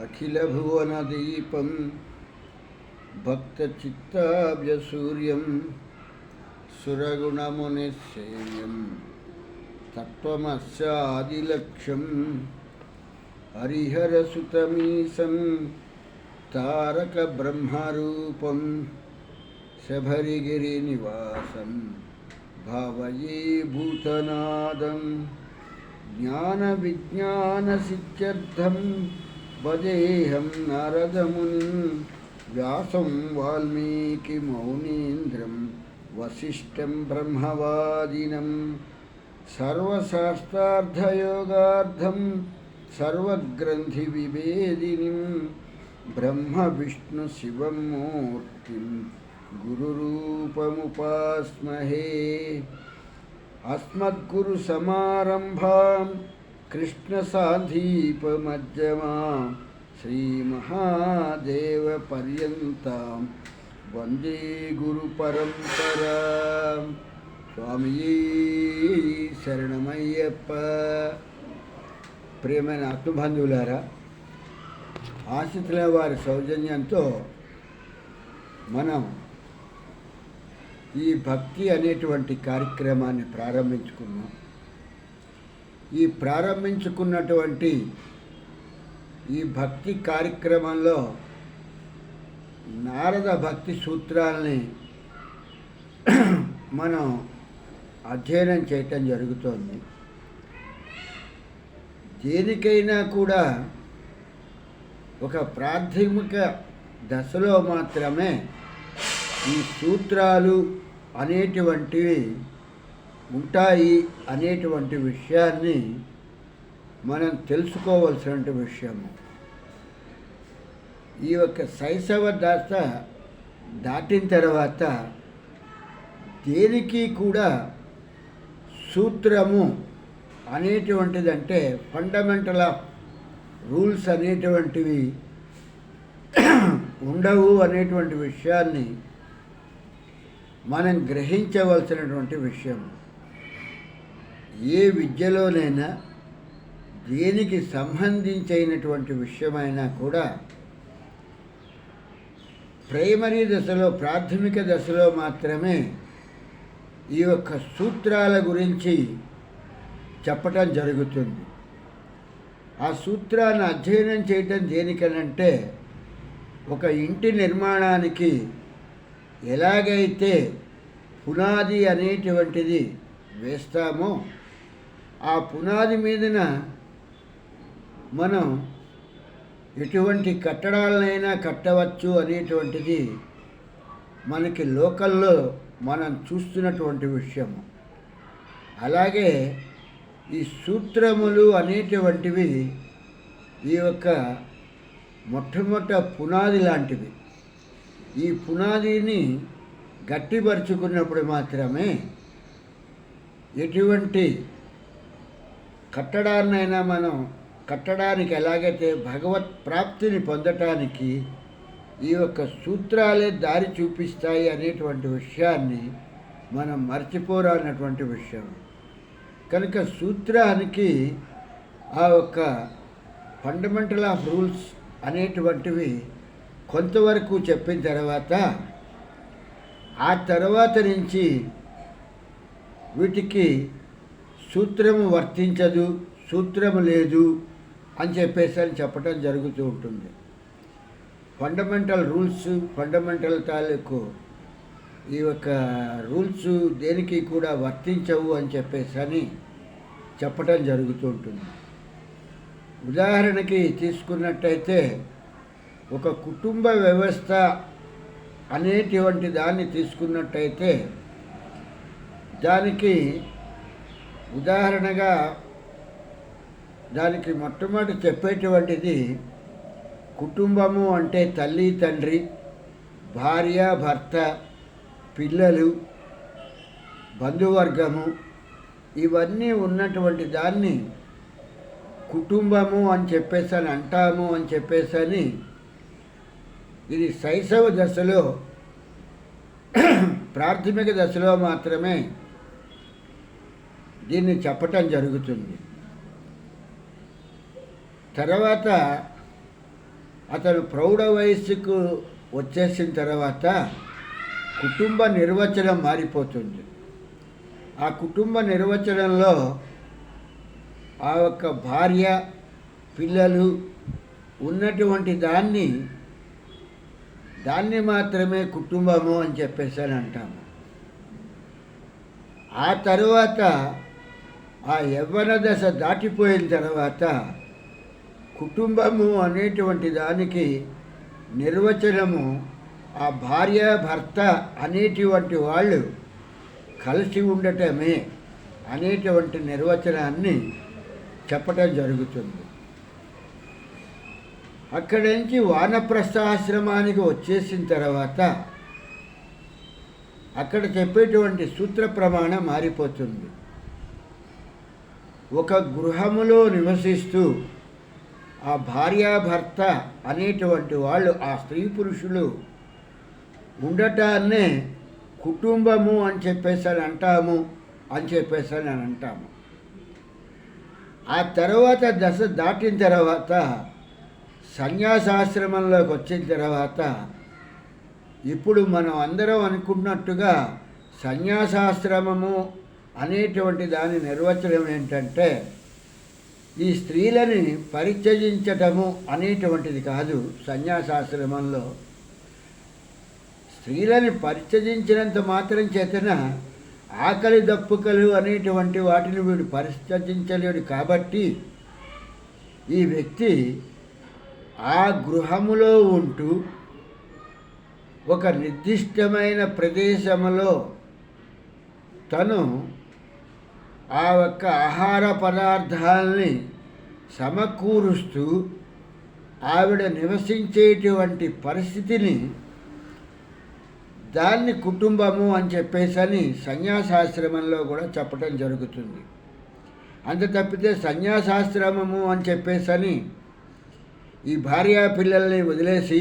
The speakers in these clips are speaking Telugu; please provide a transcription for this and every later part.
అఖిలభువనదీపం భక్తచిత్తాబ్జసూర్యం సురగుణమునిసేవ్యం తత్వమస్యాదిలక్ష్యం హరిహరసుతమీశం తారక బ్రహ్మరూపం శబరిగిరినివాసం భావయే భూతనాదం జ్ఞానవిజ్ఞానసిద్ధ్యర్థం వదేహం నారదమునిం వ్యాసం వాల్మీకిమౌనీంద్రం వసిష్ఠం బ్రహ్మవాదినం సర్వశాస్త్రార్థయోగార్థం సర్వగ్రంథివిభేదినిం బ్రహ్మ విష్ణు శివం మూర్తిం గురురూపముపాస్మహే. అస్మద్గురు సమారంభాం కృష్ణసాంధీపమధ్యమాం శ్రీమహాదేవ పర్యంతం వందే గురు పరంపరాం. స్వామియే శరణమయ్యప్ప. ప్రియమైన ఆత్మబంధువులారా, ఆశ్రితుల వారి సౌజన్యంతో మనం ఈ భక్తి అనేటువంటి కార్యక్రమాన్ని ప్రారంభించుకున్నాం. ఈ ప్రారంభించుకున్నటువంటి ఈ భక్తి కార్యక్రమంలో నారద భక్తి సూత్రాలని మనం అధ్యయనం చేయటం జరుగుతోంది. దేనికైనా కూడా ఒక ప్రాథమిక దశలో మాత్రమే ఈ సూత్రాలు అనేటువంటివి ఉంటాయి అనేటువంటి విషయాన్ని మనం తెలుసుకోవలసిన విషయము. ఈ యొక్క శైశవ దశ దాటిన తర్వాత దేనికి కూడా సూత్రము అనేటువంటిదంటే ఫండమెంటల్ ఆఫ్ రూల్స్ అనేటువంటివి ఉండవు అనేటువంటి విషయాన్ని మనం గ్రహించవలసినటువంటి విషయం. ఏ విద్యలోనైనా దేనికి సంబంధించినటువంటి విషయమైనా కూడా ప్రైమరీ దశలో, ప్రాథమిక దశలో మాత్రమే ఈ యొక్క సూత్రాల గురించి చెప్పటం జరుగుతుంది. ఆ సూత్రాన్ని అధ్యయనం చేయటం దేనికనంటే, ఒక ఇంటి నిర్మాణానికి ఎలాగైతే పునాది అనేటువంటిది వేస్తామో, ఆ పునాది మీదన మనం ఎటువంటి కట్టడాలనైనా కట్టవచ్చు అనేటువంటిది మనకి లోకల్లో మనం చూస్తున్నటువంటి విషయము. అలాగే ఈ సూత్రములు అనేటువంటివి ఈ యొక్క మొట్టమొదట పునాది లాంటివి. ఈ పునాదిని గట్టిపరుచుకున్నప్పుడు మాత్రమే ఎటువంటి కట్టడాన్నైనా మనం కట్టడానికి ఎలాగైతే భగవత్ ప్రాప్తిని పొందటానికి ఈ యొక్క సూత్రాలే దారి చూపిస్తాయి అనేటువంటి విషయాన్ని మనం మర్చిపోరానటువంటి విషయం. కనుక సూత్రానికి ఆ యొక్క ఫండమెంటల్ ఆఫ్ రూల్స్ అనేటువంటివి కొంతవరకు చెప్పిన తర్వాత, ఆ తర్వాత నుంచి వీటికి సూత్రము వర్తించదు, సూత్రము లేదు అని చెప్పటం జరుగుతూ ఉంటుంది. ఫండమెంటల్ రూల్స్, ఫండమెంటల్ తాలూకు ఈ యొక్క రూల్స్ దేనికి కూడా వర్తించవు అని చెప్పటం జరుగుతూ ఉంటుంది. ఉదాహరణకి తీసుకున్నట్టయితే, ఒక కుటుంబ వ్యవస్థ అనేటువంటి దాన్ని తీసుకున్నట్టయితే, దానికి ఉదాహరణగా దానికి మొట్టమొదటి చెప్పేటువంటిది, కుటుంబము అంటే తల్లి, తండ్రి, భార్య, భర్త, పిల్లలు, బంధువర్గము, ఇవన్నీ ఉన్నటువంటి దాన్ని కుటుంబము అని అంటాము అని ఇది శైశవ దశలో, ప్రాథమిక దశలో మాత్రమే దీన్ని చెప్పటం జరుగుతుంది. తర్వాత అతను ప్రౌఢ వయస్సుకు వచ్చేసిన తర్వాత కుటుంబ నిర్వచనం మారిపోతుంది. ఆ కుటుంబ నిర్వచనంలో ఆ యొక్క భార్య పిల్లలు ఉన్నటువంటి దాన్ని మాత్రమే కుటుంబము అని చెప్పేసి అని అంటాము. ఆ తర్వాత ఆ యవ్వన దశ దాటిపోయిన తర్వాత కుటుంబము అనేటువంటి దానికి నిర్వచనము ఆ భార్య భర్త అనేటువంటి వాళ్ళు కలిసి ఉండటమే అనేటువంటి నిర్వచనాన్ని చెప్పటం జరుగుతుంది. అక్కడి నుంచి వానప్రస్థాశ్రమానికి వచ్చేసిన తర్వాత అక్కడ చెప్పేటువంటి సూత్ర ప్రమాణం మారిపోతుంది. ఒక గృహములో నివసిస్తూ ఆ భార్యాభర్త అనేటువంటి వాళ్ళు ఆ స్త్రీ పురుషులు ఉండటాన్నే కుటుంబము అని చెప్పేసి అంటాము. ఆ తర్వాత దశ దాటిన తర్వాత సన్యాసాశ్రమంలోకి వచ్చిన తర్వాత ఇప్పుడు మనం అందరం అనుకున్నట్టుగా సన్యాసాశ్రమము అనేటువంటి దాని నిర్వచనం ఏంటంటే ఈ స్త్రీలని పరిత్యజించటము అనేటువంటిది కాదు. సన్యాసాశ్రమంలో స్త్రీలని పరిత్యజించినంత మాత్రం చేతన ఆకలి దప్పుకలు అనేటువంటి వాటిని వీడు పరిత్యజించలేడు. కాబట్టి ఈ వ్యక్తి ఆ గృహములో ఉంటూ ఒక నిర్దిష్టమైన ప్రదేశంలో తను ఆ యొక్క ఆహార పదార్థాలని సమకూరుస్తూ ఆవిడ నివసించేటువంటి పరిస్థితిని దాన్ని కుటుంబము అని చెప్పేసి సన్యాసాశ్రమంలో కూడా చెప్పడం జరుగుతుంది. అంత తప్పితే సన్యాసాశ్రమము అని చెప్పేసి ఈ భార్య పిల్లల్ని వదిలేసి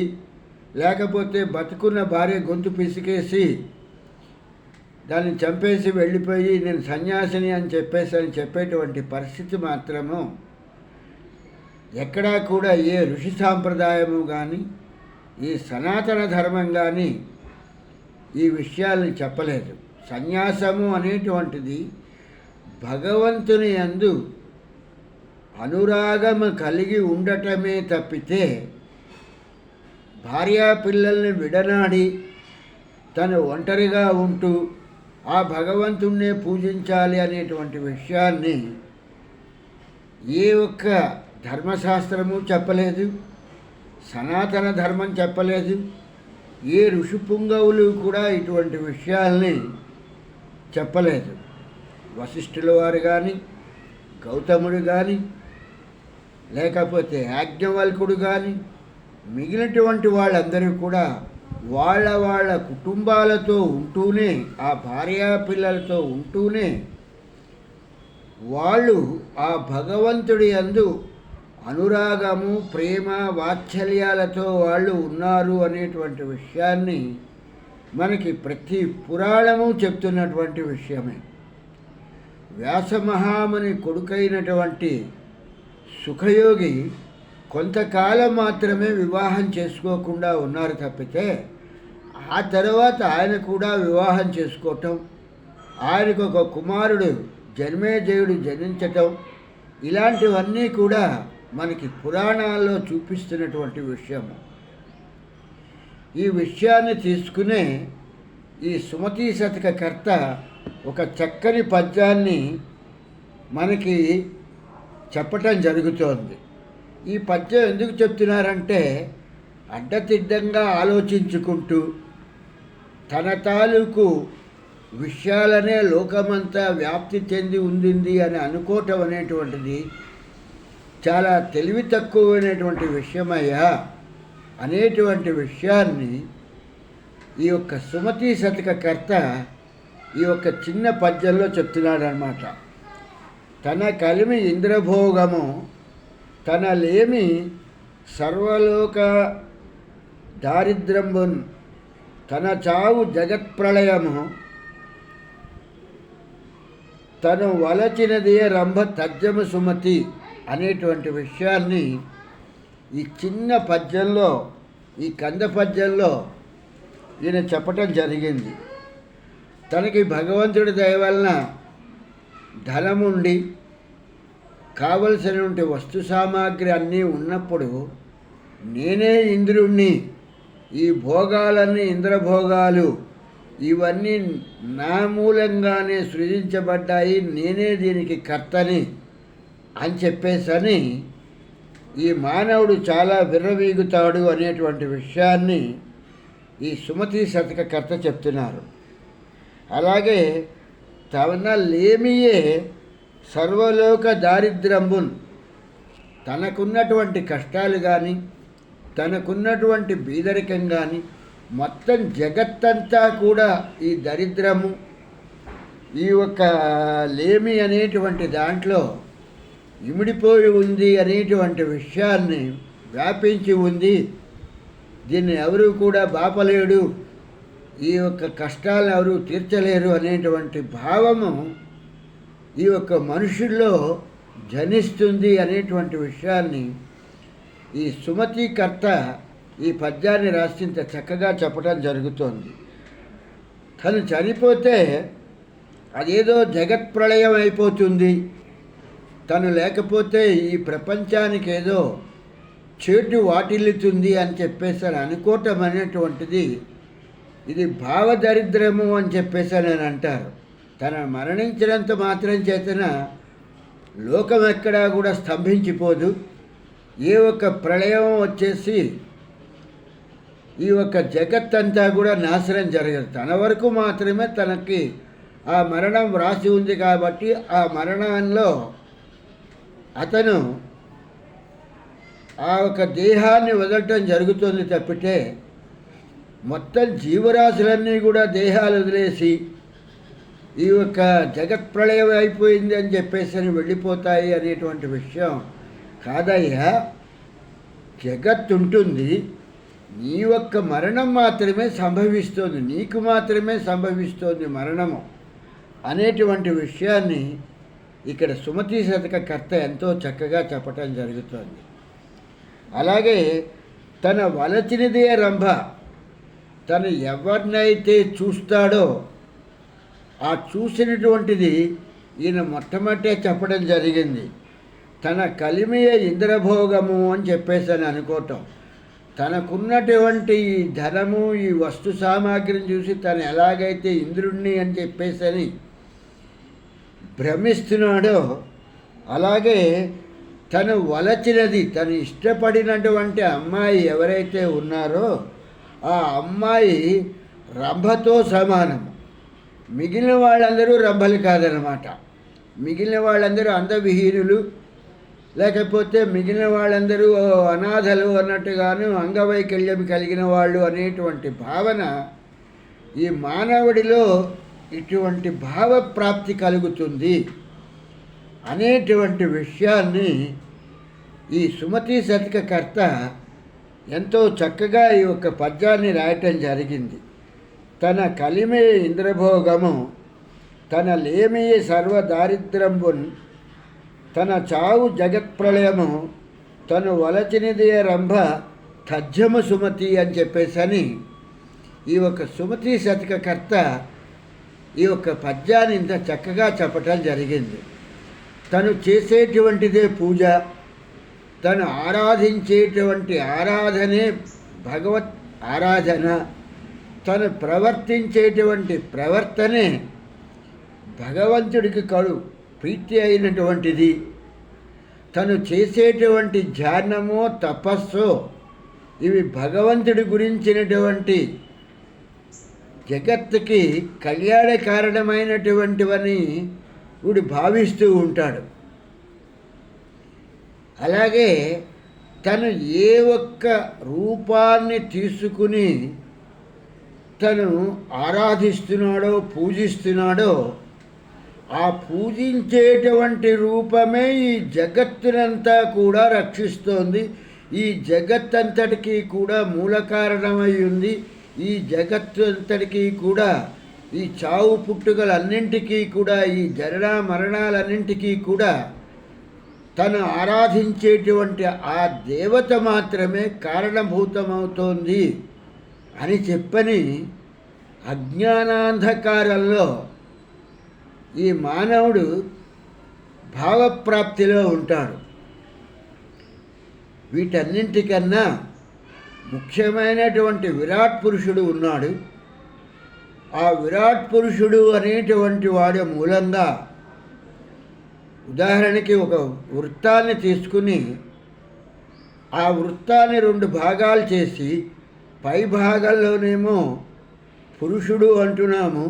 లేకపోతే బతుకున్న భార్య గొంతు పిసికేసి దాన్ని చంపేసి వెళ్ళిపోయి నేను సన్యాసిని అని చెప్పేటువంటి పరిస్థితి మాత్రము ఎక్కడా కూడా ఏ ఋషి సాంప్రదాయము కానీ ఈ సనాతన ధర్మం కానీ ఈ విషయాల్ని చెప్పలేదు. సన్యాసము అనేటువంటిది భగవంతుని యందు అనురాగము కలిగి ఉండటమే తప్పితే భార్యా పిల్లల్ని విడనాడి తను ఒంటరిగా ఉంటూ ఆ భగవంతుణ్ణే పూజించాలి అనేటువంటి విషయాన్ని ఏ ఒక్క ధర్మశాస్త్రము చెప్పలేదు, సనాతన ధర్మం చెప్పలేదు. ఏ ఋషి పుంగవులు కూడా ఇటువంటి విషయాల్ని చెప్పలేదు. వశిష్ఠుల వారు కానీ, గౌతముడు కానీ, లేకపోతే యాజ్ఞవల్కుడు కానీ, మిగిలినటువంటి వాళ్ళందరూ కూడా వాళ్ళ కుటుంబాలతో ఉంటూనే ఆ భార్యా పిల్లలతో ఉంటూనే వాళ్ళు ఆ భగవంతుడి యందు అనురాగము ప్రేమ వాత్సల్యాలతో వాళ్ళు ఉన్నారు అనేటువంటి విషయాన్ని మనకి ప్రతి పురాణము చెప్తున్నటువంటి విషయమే. వ్యాసమహాముని కొడుకైనటువంటి సుఖయోగి కొంతకాలం మాత్రమే వివాహం చేసుకోకుండా ఉన్నారు తప్పితే ఆ తర్వాత ఆయన కూడా వివాహం చేసుకోవటం, ఆయనకు ఒక కుమారుడు జన్మేజయుడు జనించటం, ఇలాంటివన్నీ కూడా మనకి పురాణాల్లో చూపిస్తున్నటువంటి విషయము. ఈ విషయాన్ని తీసుకునే ఈ సుమతీ శతక కర్త ఒక చక్కని పద్యాన్ని మనకి చెప్పటం జరుగుతోంది. ఈ పద్యం ఎందుకు చెప్తున్నారంటే అడ్డతిడ్డంగా ఆలోచించుకుంటూ తన తాలూకు విషయాలనే లోకమంతా వ్యాప్తి చెంది ఉండింది అని అనుకోవటం అనేటువంటిది చాలా తెలివి తక్కువైనటువంటి విషయమయ్యా అనేటువంటి విషయాన్ని ఈ యొక్క సుమతీ శతక కర్త ఈ యొక్క చిన్న పద్యంలో చెప్తున్నాడనమాట. తన కలిమి ఇంద్రభోగము, తన లేమి సర్వలోక దారిద్ర్యంబున్, తన చావు జగత్ప్రళయము, తను వలచినదే రంభ తజ్జము సుమతి అనేటువంటి విషయాన్ని ఈ చిన్న పద్యంలో, ఈ కంద పద్యంలో ఈయన చెప్పటం జరిగింది. తనకి భగవంతుడి దయ వలన ధనముండి కావలసినటువంటి వస్తు సామాగ్రి అన్నీ ఉన్నప్పుడు నేనే ఇంద్రుణ్ణి, ఈ భోగాలన్నీ ఇంద్రభోగాలు, ఇవన్నీ నా మూలంగానే సృజించబడ్డాయి, నేనే దీనికి కర్తని అని చెప్పేసని ఈ మానవుడు చాలా విర్రవీగుతాడు అనేటువంటి విషయాన్ని ఈ సుమతి శతక కర్త చెప్తున్నారు. అలాగే తన లేమియే సర్వలోక దారిద్ర్యంబున్, తనకున్నటువంటి కష్టాలు కానీ తనకున్నటువంటి బీదరికం కానీ మొత్తం జగత్తంతా కూడా ఈ దరిద్రము, ఈ యొక్క లేమి అనేటువంటి దాంట్లో ఇమిడిపోయి ఉంది అనేటువంటి విషయాన్ని వ్యాపించి ఉంది. దీన్ని ఎవరు కూడా బాపలేడు, ఈ యొక్క కష్టాలను ఎవరు తీర్చలేరు అనేటువంటి భావము ఈ యొక్క మనుషుల్లో జనిస్తుంది అనేటువంటి విషయాన్ని ఈ సుమతీకర్త ఈ పద్యాన్ని రాసింత చక్కగా చెప్పడం జరుగుతోంది. తను చనిపోతే అదేదో జగత్ ప్రళయం అయిపోతుంది, తను లేకపోతే ఈ ప్రపంచానికి ఏదో చేటు వాటిల్లుతుంది అని చెప్పేసి అనుకోవటం అనేటువంటిది ఇది భావదరిద్రము అని చెప్పేసి అని అంటారు. తన మరణించినంత మాత్రం చేతన లోకం ఎక్కడా కూడా స్తంభించిపోదు. ఏ ఒక్క ప్రళయం వచ్చేసి ఈ ఒక్క జగత్తంతా కూడా నాశనం జరగదు. తన వరకు మాత్రమే తనకి ఆ మరణం వ్రాసి ఉంది కాబట్టి ఆ మరణంలో అతను ఆ ఒక దేహాన్ని వదలటం జరుగుతుంది తప్పితే మొత్తం జీవరాశులన్నీ కూడా దేహాలు వదిలేసి ఈ యొక్క జగత్ ప్రళయం అయిపోయింది అని చెప్పేసి వెళ్ళిపోతాయి అనేటువంటి విషయం కాదయ్యా. జగత్ ఉంటుంది, నీ యొక్క మరణం మాత్రమే సంభవిస్తోంది, నీకు మాత్రమే సంభవిస్తోంది మరణము అనేటువంటి విషయాన్ని ఇక్కడ సుమతి శతక కర్త ఎంతో చక్కగా చెప్పటం జరుగుతోంది. అలాగే తన వలచినదే రంభ, తను ఎవరినైతే చూస్తాడో ఆ చూసినటువంటిది ఈయన మొట్టమొదటే చెప్పడం జరిగింది. తన కలిమియ ఇంద్రభోగము అని చెప్పేసి అని అనుకోవటం, తనకున్నటువంటి ఈ ధనము, ఈ వస్తు సామాగ్రిని చూసి తను ఎలాగైతే ఇంద్రుణ్ణి అని చెప్పేసి అని భ్రమిస్తున్నాడో, అలాగే తను వలచినది, తను ఇష్టపడినటువంటి అమ్మాయి ఎవరైతే ఉన్నారో ఆ అమ్మాయి రంభతో సమానము. మిగిలిన వాళ్ళందరూ రంభలు కాదనమాట. మిగిలిన వాళ్ళందరూ అందవిహీనులు, లేకపోతే మిగిలిన వాళ్ళందరూ అనాథలు అన్నట్టుగాను అంగవైకల్యం కలిగిన వాళ్ళు అనేటువంటి భావన ఈ మానవుడిలో ఇటువంటి భావప్రాప్తి కలుగుతుంది అనేటువంటి విషయాన్ని ఈ సుమతి శతక కర్త ఎంతో చక్కగా ఈ యొక్క పద్యాన్ని రాయటం జరిగింది. తన కలిమే ఇంద్రభోగము, తన లేమి సర్వదారిద్రంబున్, తన చావు జగత్ప్రళయము, తను వలచినదే రంభ తథ్యము సుమతి అని చెప్పేసని ఈ యొక్క సుమతి శతక కర్త ఈ యొక్క పద్యాన్ని ఇంత చక్కగా చెప్పటం జరిగింది. తను చేసేటువంటిదే పూజ, తను ఆరాధించేటువంటి ఆరాధనే భగవత్ ఆరాధన, తను ప్రవర్తించేటువంటి ప్రవర్తనే భగవంతుడికి ప్రీతి అయినటువంటిది. తను చేసేటువంటి ధ్యానమో తపస్సో ఇవి భగవంతుడి గురించినటువంటి జగత్తుకి కళ్యాణ కారణమైనటువంటివని వీడు భావిస్తూ ఉంటాడు. అలాగే తను ఏ ఒక్క రూపాన్ని తీసుకుని తను ఆరాధిస్తున్నాడో పూజిస్తున్నాడో ఆ పూజించేటువంటి రూపమే ఈ జగత్తునంతా కూడా రక్షిస్తోంది, ఈ జగత్తంతటికీ కూడా మూల కారణమై ఉంది. ఈ జగత్తు అంతటికీ కూడా ఈ చావు పుట్టుకలన్నింటికీ కూడా ఈ జనన మరణాలన్నింటికీ కూడా తను ఆరాధించేటువంటి ఆ దేవత మాత్రమే కారణభూతమవుతోంది అని చెప్పని అజ్ఞానాంధకారంలో ఈ మానవుడు భావప్రాప్తిలో ఉంటాడు. వీటన్నింటికన్నా ముఖ్యమైనటువంటి విరాట్ పురుషుడు ఉన్నాడు. ఆ విరాట్ పురుషుడు అనేటువంటి వాడి మూలంగా ఉదాహరణకి ఒక వృత్తాన్ని తీసుకుని ఆ వృత్తాన్ని 2 భాగాలు చేసి పై భాగంలోనేమో పురుషుడు అంటున్నాము,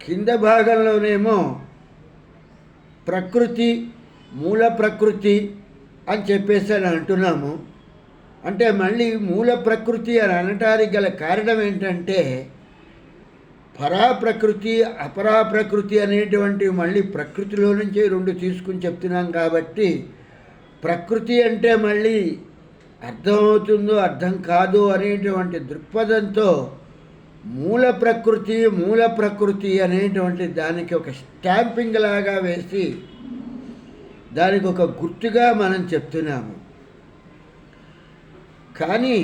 కింద భాగంలోనేమో ప్రకృతి, మూల ప్రకృతి అని చెప్పేసి అని అంటున్నాము. అంటే మళ్ళీ మూల ప్రకృతి అని అనటానికి గల కారణం ఏంటంటే పరాప్రకృతి అపరాప్రకృతి అనేటువంటివి మళ్ళీ ప్రకృతిలో నుంచే 2 తీసుకుని చెప్తున్నాం కాబట్టి ప్రకృతి అంటే మళ్ళీ అర్థమవుతుందో అర్థం కాదు అనేటువంటి దృక్పథంతో మూల ప్రకృతి అనేటువంటి దానికి ఒక స్టాంపింగ్ లాగా వేసి దానికి ఒక గుర్తుగా మనం చెప్తున్నాము. కానీ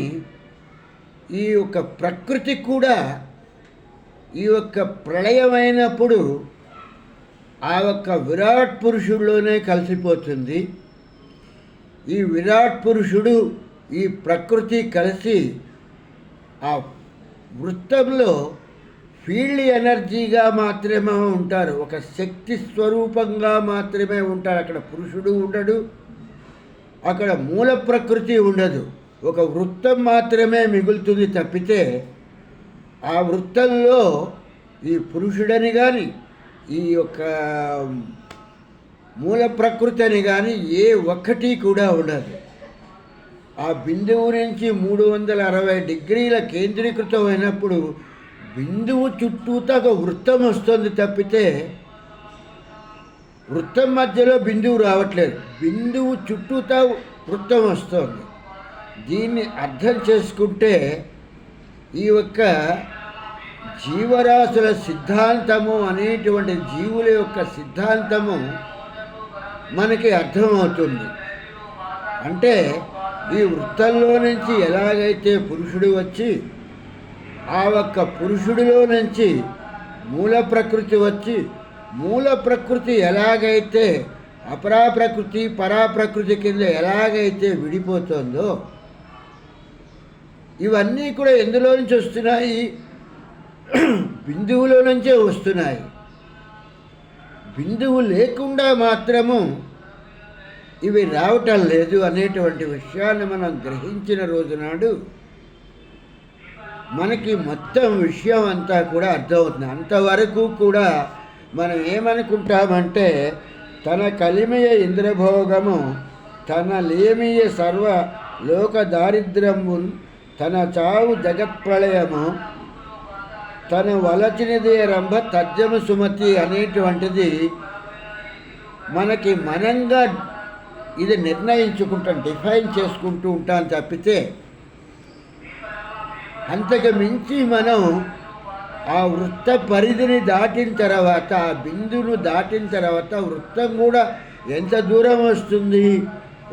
ఈ యొక్క ప్రకృతి కూడా ఈ యొక్క ప్రళయమైనప్పుడు ఆ యొక్క విరాట్ పురుషుడిలోనే కలిసిపోతుంది. ఈ విరాట్ పురుషుడు ఈ ప్రకృతి కలిసి ఆ వృత్తంలో ఫీల్డ్ ఎనర్జీగా మాత్రమే ఉంటారు, ఒక శక్తి స్వరూపంగా మాత్రమే ఉంటారు. అక్కడ పురుషుడు ఉండడు, అక్కడ మూల ప్రకృతి ఉండదు, ఒక వృత్తం మాత్రమే మిగులుతుంది తప్పితే ఆ వృత్తంలో ఈ పురుషుడని కానీ ఈ యొక్క మూల ప్రకృతి అని కానీ ఏ ఒక్కటి కూడా ఉండదు. ఆ బిందువు నుంచి 360 డిగ్రీల కేంద్రీకృతమైనప్పుడు బిందువు చుట్టూతో ఒక వృత్తం వస్తుంది తప్పితే వృత్తం మధ్యలో బిందువు రావట్లేదు, బిందువు చుట్టూతో వృత్తం వస్తుంది. దీన్ని అర్థం చేసుకుంటే ఈ యొక్క జీవరాశుల సిద్ధాంతము అనేటువంటి జీవుల యొక్క సిద్ధాంతము మనకి అర్థమవుతుంది. అంటే ఈ వృత్తంలో నుంచి ఎలాగైతే పురుషుడు వచ్చి ఆ ఒక్క పురుషుడిలో నుంచి మూల ప్రకృతి వచ్చి మూల ప్రకృతి ఎలాగైతే అపరాప్రకృతి పరాప్రకృతి కింద ఎలాగైతే విడిపోతుందో ఇవన్నీ కూడా ఎందులో నుంచి వస్తున్నాయి? బిందువులో నుంచే వస్తున్నాయి. బిందువు లేకుండా మాత్రము ఇవి రావటం లేదు అనేటువంటి విషయాన్ని మనం గ్రహించిన రోజునాడు మనకి మొత్తం విషయం అంతా కూడా అర్థమవుతుంది. అంతవరకు కూడా మనం ఏమనుకుంటామంటే తన కలిమియ ఇంద్రభోగము, తన లేమియ సర్వ లోక దారిద్ర్యము, తన చావు జగత్ప్రళయము, తన వలచినదే రంభ తర్జమ సుమతి అనేటువంటిది మనకి మనంగా ఇది నిర్ణయించుకుంటాం, డిఫైన్ చేసుకుంటూ ఉంటాం తప్పితే అంతకు మించి మనం ఆ వృత్త పరిధిని దాటిన తర్వాత, ఆ బిందువును దాటిన తర్వాత వృత్తం కూడా ఎంత దూరం వస్తుంది?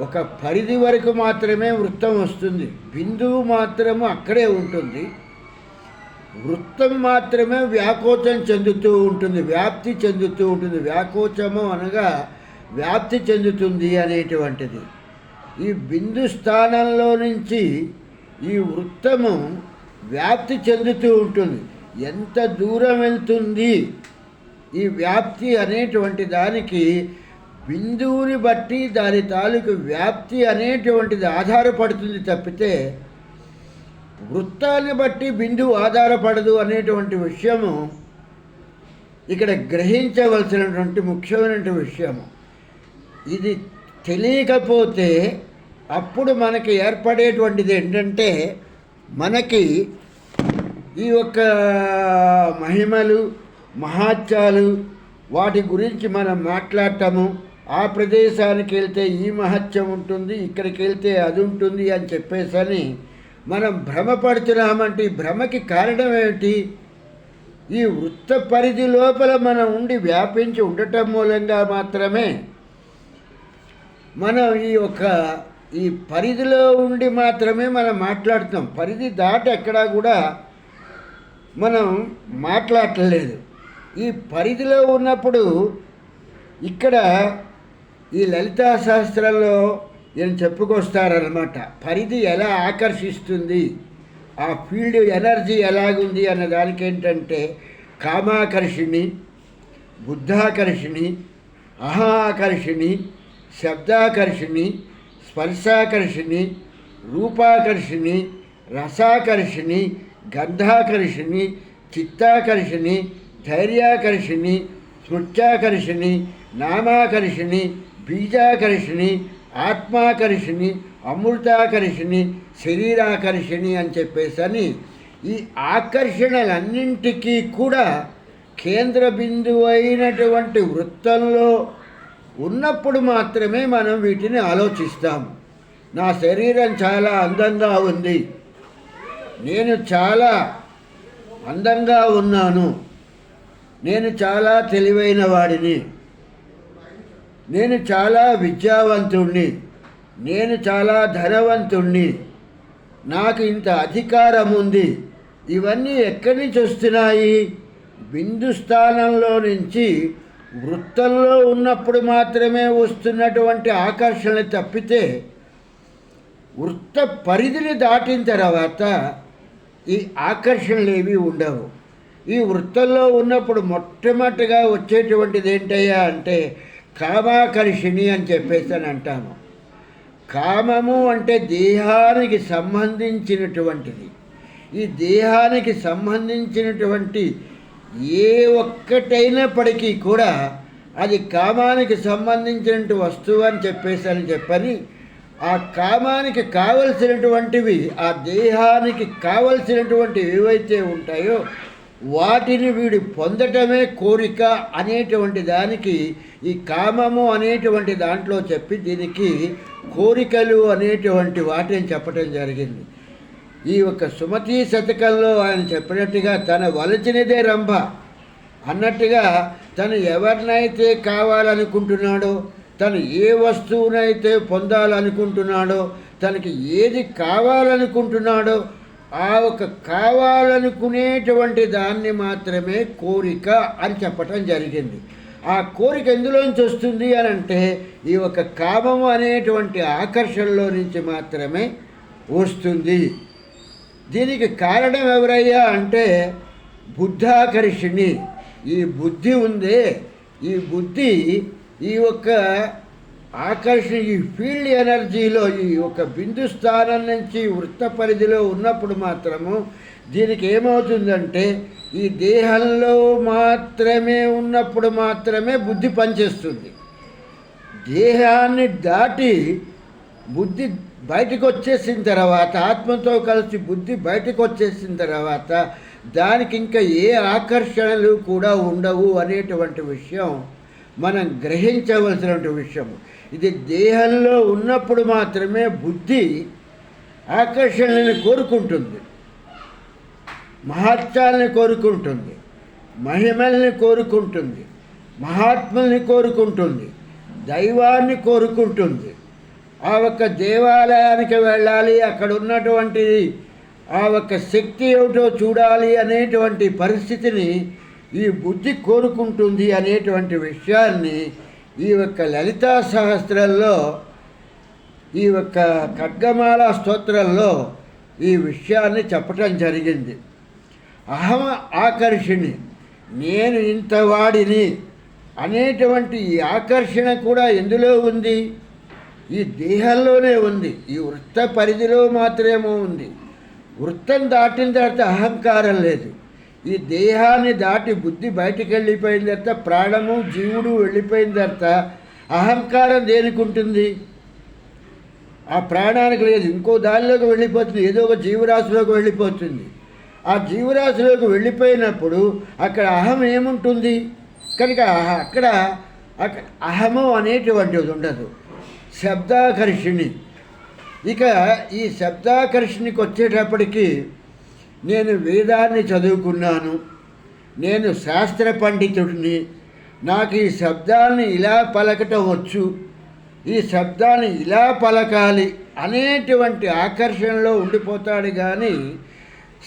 ఒక పరిధి వరకు మాత్రమే వృత్తం వస్తుంది, బిందువు మాత్రము అక్కడే ఉంటుంది. వృత్తం మాత్రమే వ్యాకోచం చెందుతూ ఉంటుంది, వ్యాప్తి చెందుతూ ఉంటుంది. వ్యాకోచము అనగా వ్యాప్తి చెందుతుంది అనేటువంటిది. ఈ బిందు స్థానంలో నుంచి ఈ వృత్తము వ్యాప్తి చెందుతూ ఉంటుంది. ఎంత దూరం వెళ్తుంది ఈ వ్యాప్తి అనేటువంటి దానికి బిందువుని బట్టి దాని తాలూకు వ్యాప్తి అనేటువంటిది ఆధారపడుతుంది తప్పితే వృత్తాన్ని బట్టి బిందువు ఆధారపడదు అనేటువంటి విషయము ఇక్కడ గ్రహించవలసినటువంటి ముఖ్యమైనటువంటి విషయము. ఇది తెలియకపోతే అప్పుడు మనకి ఏర్పడేటువంటిది ఏంటంటే మనకి ఈ యొక్క మహిమలు మహాత్యాలు వాటి గురించి మనం మాట్లాడటము, ఆ ప్రదేశానికి వెళ్తే ఈ మహత్యం ఉంటుంది, ఇక్కడికి వెళ్తే అది ఉంటుంది అని చెప్పేసని మనం భ్రమపడుతున్నామంటే ఈ భ్రమకి కారణం ఏమిటి? ఈ వృత్త పరిధి లోపల మనం ఉండి వ్యాపించి ఉండటం మూలంగా మాత్రమే మనం ఈ పరిధిలో ఉండి మాత్రమే మనం మాట్లాడుతాం. పరిధి దాటి ఎక్కడా కూడా మనం మాట్లాడలేదు. ఈ పరిధిలో ఉన్నప్పుడు ఇక్కడ ఈ లలితా శాస్త్రంలో ఈయన చెప్పుకొస్తారనమాట. పరిధి ఎలా ఆకర్షిస్తుంది, ఆ ఫీల్డ్ ఎనర్జీ ఎలాగుంది అన్న దానికి ఏంటంటే కామాకర్షిణి, బుద్ధాకర్షిణి, అహాకర్షిణి, శబ్దాకర్షిణి, స్పర్శాకర్షిణి, రూపాకర్షిణి, రసాకర్షిణి, గంధాకర్షిణి, చిత్తాకర్షిణి, ధైర్యాకర్షిణి, స్మృత్యాకర్షిణి, నామాకర్షిణి, బీజాకర్షిణి, ఆత్మాకర్షిణి, అమృతాకర్షిణి, శరీరాకర్షిణి అని చెప్పేసని ఈ ఆకర్షణలన్నింటికీ కూడా కేంద్ర బిందువు అయినటువంటి వృత్తంలో ఉన్నప్పుడు మాత్రమే మనం వీటిని ఆలోచిస్తాము. నా శరీరం చాలా అందంగా ఉంది, నేను చాలా అందంగా ఉన్నాను, నేను చాలా తెలివైన వాడిని, నేను చాలా విద్యావంతుణ్ణి, నేను చాలా ధనవంతుణ్ణి, నాకు ఇంత అధికారం ఉంది. ఇవన్నీ ఎక్కడి నుంచి వస్తున్నాయి? బిందు స్థానంలో నుంచి వృత్తంలో ఉన్నప్పుడు మాత్రమే వస్తున్నటువంటి ఆకర్షణ తప్పితే వృత్త పరిధిని దాటిన తర్వాత ఈ ఆకర్షణలు ఏవి ఉండవు. ఈ వృత్తంలో ఉన్నప్పుడు మొట్టమొదటిగా వచ్చేటువంటిది ఏంటయ్యా అంటే కామాకర్షిణి అని చెప్పేసి అని అంటాము. కామము అంటే దేహానికి సంబంధించినటువంటిది. ఈ దేహానికి సంబంధించినటువంటి ఏ ఒక్కటైనప్పటికీ కూడా అది కామానికి సంబంధించినటువంటి వస్తువు అని చెప్పని ఆ కామానికి కావలసినటువంటివి, ఆ దేహానికి కావలసినటువంటివి ఏవైతే ఉంటాయో వాటిని వీడు పొందటమే కోరిక అనేటువంటి దానికి ఈ కామము అనేటువంటి దాంట్లో చెప్పి దీనికి కోరికలు అనేటువంటి వాటిని చెప్పటం జరిగింది. ఈ యొక్క సుమతి శతకంలో ఆయన చెప్పినట్టుగా తన వలచినదే రంభ అన్నట్టుగా తను ఎవరినైతే కావాలనుకుంటున్నాడో, తను ఏ వస్తువునైతే పొందాలనుకుంటున్నాడో, తనకి ఏది కావాలనుకుంటున్నాడో ఆ ఒక కావాలనుకునేటువంటి దాన్ని మాత్రమే కోరిక అని చెప్పటం జరిగింది. ఆ కోరిక ఎందులోంచి వస్తుంది అని అంటే ఈ ఒక కామము అనేటువంటి ఆకర్షణలో నుంచి మాత్రమే వస్తుంది. దీనికి కారణం ఎవరయ్యా అంటే బుద్ధాకర్షిణి. ఈ బుద్ధి ఉందే, ఈ బుద్ధి ఈ యొక్క ఆకర్షణ, ఈ ఫీల్డ్ ఎనర్జీలో ఈ ఒక బిందు స్థానం నుంచి వృత్త పరిధిలో ఉన్నప్పుడు మాత్రము దీనికి ఏమవుతుందంటే ఈ దేహంలో మాత్రమే ఉన్నప్పుడు మాత్రమే బుద్ధి పనిచేస్తుంది. దేహాన్ని దాటి బుద్ధి బయటకు వచ్చేసిన తర్వాత, ఆత్మతో కలిసి బుద్ధి బయటకు వచ్చేసిన తర్వాత దానికి ఇంకా ఏ ఆకర్షణలు కూడా ఉండవు అనేటువంటి విషయం మనం గ్రహించవలసినటువంటి విషయం. ఇది దేహంలో ఉన్నప్పుడు మాత్రమే బుద్ధి ఆకర్షణని కోరుకుంటుంది, మహత్యాలని కోరుకుంటుంది, మహిమల్ని కోరుకుంటుంది, మహాత్ముల్ని కోరుకుంటుంది, దైవాన్ని కోరుకుంటుంది. ఆ ఒక్క దేవాలయానికి వెళ్ళాలి, అక్కడ ఉన్నటువంటి ఆ ఒక్క శక్తి ఏమిటో చూడాలి అనేటువంటి పరిస్థితిని ఈ బుద్ధి కోరుకుంటుంది అనేటువంటి విషయాన్ని ఈ యొక్క లలితా సహస్రంలో, ఈ యొక్క ఖడ్గమాల స్తోత్రంలో ఈ విషయాన్ని చెప్పటం జరిగింది. అహం ఆకర్షిణి, నేను ఇంతవాడిని అనేటువంటి ఈ ఆకర్షణ కూడా ఎందులో ఉంది? ఈ దేహంలోనే ఉంది. ఈ వృత్త పరిధిలో మాత్రమే ఉంది. వృత్తం దాటిన తర్వాత అహంకారం లేదు. ఈ దేహాన్ని దాటి బుద్ధి బయటికి వెళ్ళిపోయిన తర్వాత, ప్రాణము జీవుడు వెళ్ళిపోయిన తర్వాత అహంకారం దేనికి ఉంటుంది? ఆ ప్రాణానికి లేదు, ఇంకో దానిలోకి వెళ్ళిపోతుంది, ఏదో ఒక జీవరాశిలోకి వెళ్ళిపోతుంది. ఆ జీవరాశిలోకి వెళ్ళిపోయినప్పుడు అక్కడ అహం ఏముంటుంది? కనుక అక్కడ అహము అనేటువంటిది ఉండదు. శబ్దాకర్షిణి. ఇక ఈ శబ్దాకర్షణకి వచ్చేటప్పటికి నేను వేదాన్ని చదువుకున్నాను, నేను శాస్త్ర పండితుడిని, నాకు ఈ శబ్దాన్ని ఇలా పలకటం వచ్చు, ఈ శబ్దాన్ని ఇలా పలకాలి అనేటువంటి ఆకర్షణలో ఉండిపోతాడు. కానీ